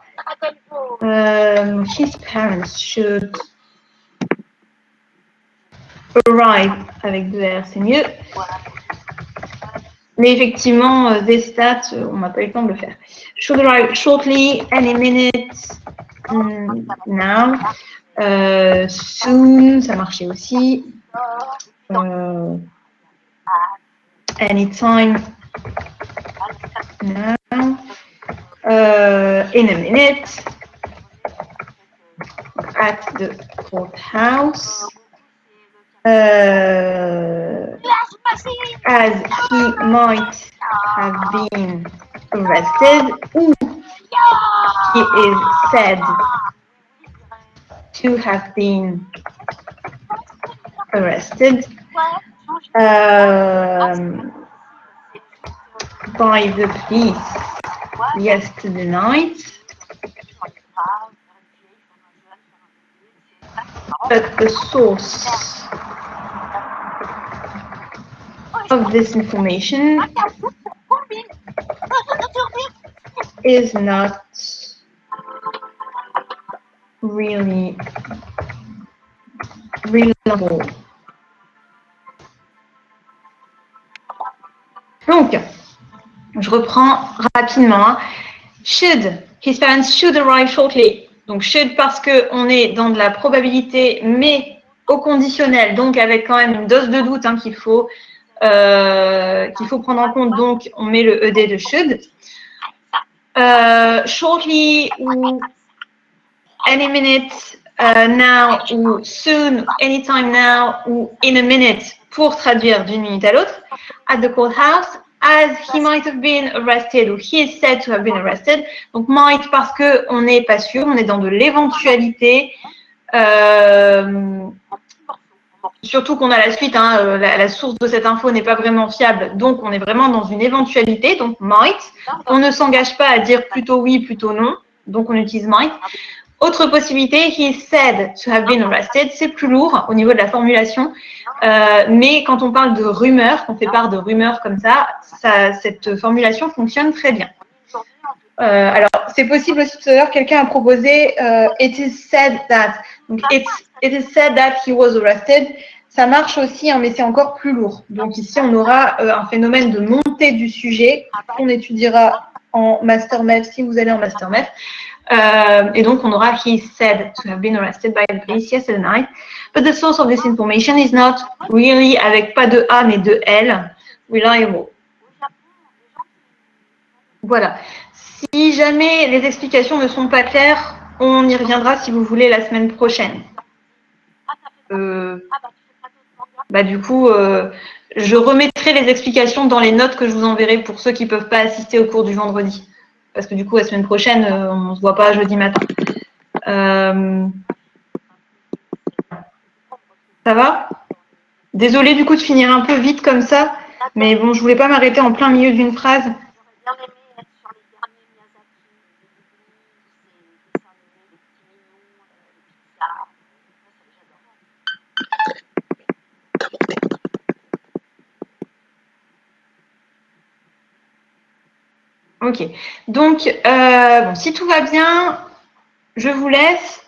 His parents should arrive avec 2 R, c'est mieux. Mais effectivement, this stats, on n'a pas eu le temps de le faire. Should arrive shortly, any minute, now. Soon, ça marchait aussi. Anytime, now. In a minute. At the courthouse. As he might have been arrested, he is said to have been arrested by the police yesterday night, but the source of this information is not really reliable. Donc, je reprends rapidement. Should, his parents should arrive shortly. Donc, should parce qu'on est dans de la probabilité, mais au conditionnel, donc avec quand même une dose de doute hein, qu'il faut prendre en compte. Donc, on met le ED de should. Shortly ou any minute now ou soon, anytime now ou in a minute pour traduire d'une minute à l'autre. At the courthouse, as he might have been arrested ou he is said to have been arrested. Donc might parce que on n'est pas sûr, on est dans de l'éventualité. Surtout qu'on a la suite, hein, la source de cette info n'est pas vraiment fiable, donc on est vraiment dans une éventualité, donc might. On ne s'engage pas à dire plutôt oui, plutôt non, donc on utilise might. Autre possibilité, he is said to have been arrested, c'est plus lourd au niveau de la formulation, mais quand on parle de rumeurs, qu'on fait part de rumeurs comme ça, cette formulation fonctionne très bien. Alors, c'est possible aussi tout à l'heure, quelqu'un a proposé it is said that. Donc, it is said that he was arrested. Ça marche aussi, hein, mais c'est encore plus lourd. Donc ici, on aura un phénomène de montée du sujet qu'on étudiera en Master Math si vous allez en Master Math. Et donc, on aura he is said to have been arrested by the police yesterday night. But the source of this information is not really, avec pas de A mais de L, reliable. Voilà. Si jamais les explications ne sont pas claires, on y reviendra si vous voulez la semaine prochaine. Du coup, je remettrai les explications dans les notes que je vous enverrai pour ceux qui ne peuvent pas assister au cours du vendredi. Parce que du coup, la semaine prochaine, on ne se voit pas jeudi matin. Ça va? Désolée du coup de finir un peu vite comme ça, mais bon, je ne voulais pas m'arrêter en plein milieu d'une phrase. Ok, donc bon, si tout va bien, je vous laisse.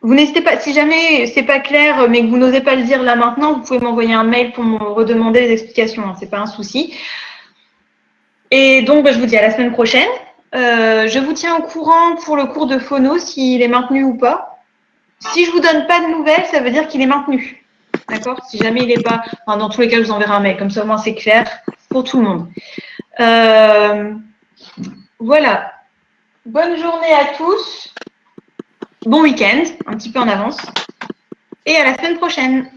Vous n'hésitez pas, si jamais c'est pas clair, mais que vous n'osez pas le dire là maintenant, vous pouvez m'envoyer un mail pour me redemander les explications, hein, c'est pas un souci. Et donc, je vous dis à la semaine prochaine. Je vous tiens au courant pour le cours de phono, s'il est maintenu ou pas. Si je vous donne pas de nouvelles, ça veut dire qu'il est maintenu. D'accord? Si jamais il n'est pas, enfin, dans tous les cas, je vous enverrai un mail, comme ça au moins c'est clair pour tout le monde. Voilà. Bonne journée à tous. Bon week-end, un petit peu en avance. Et à la semaine prochaine.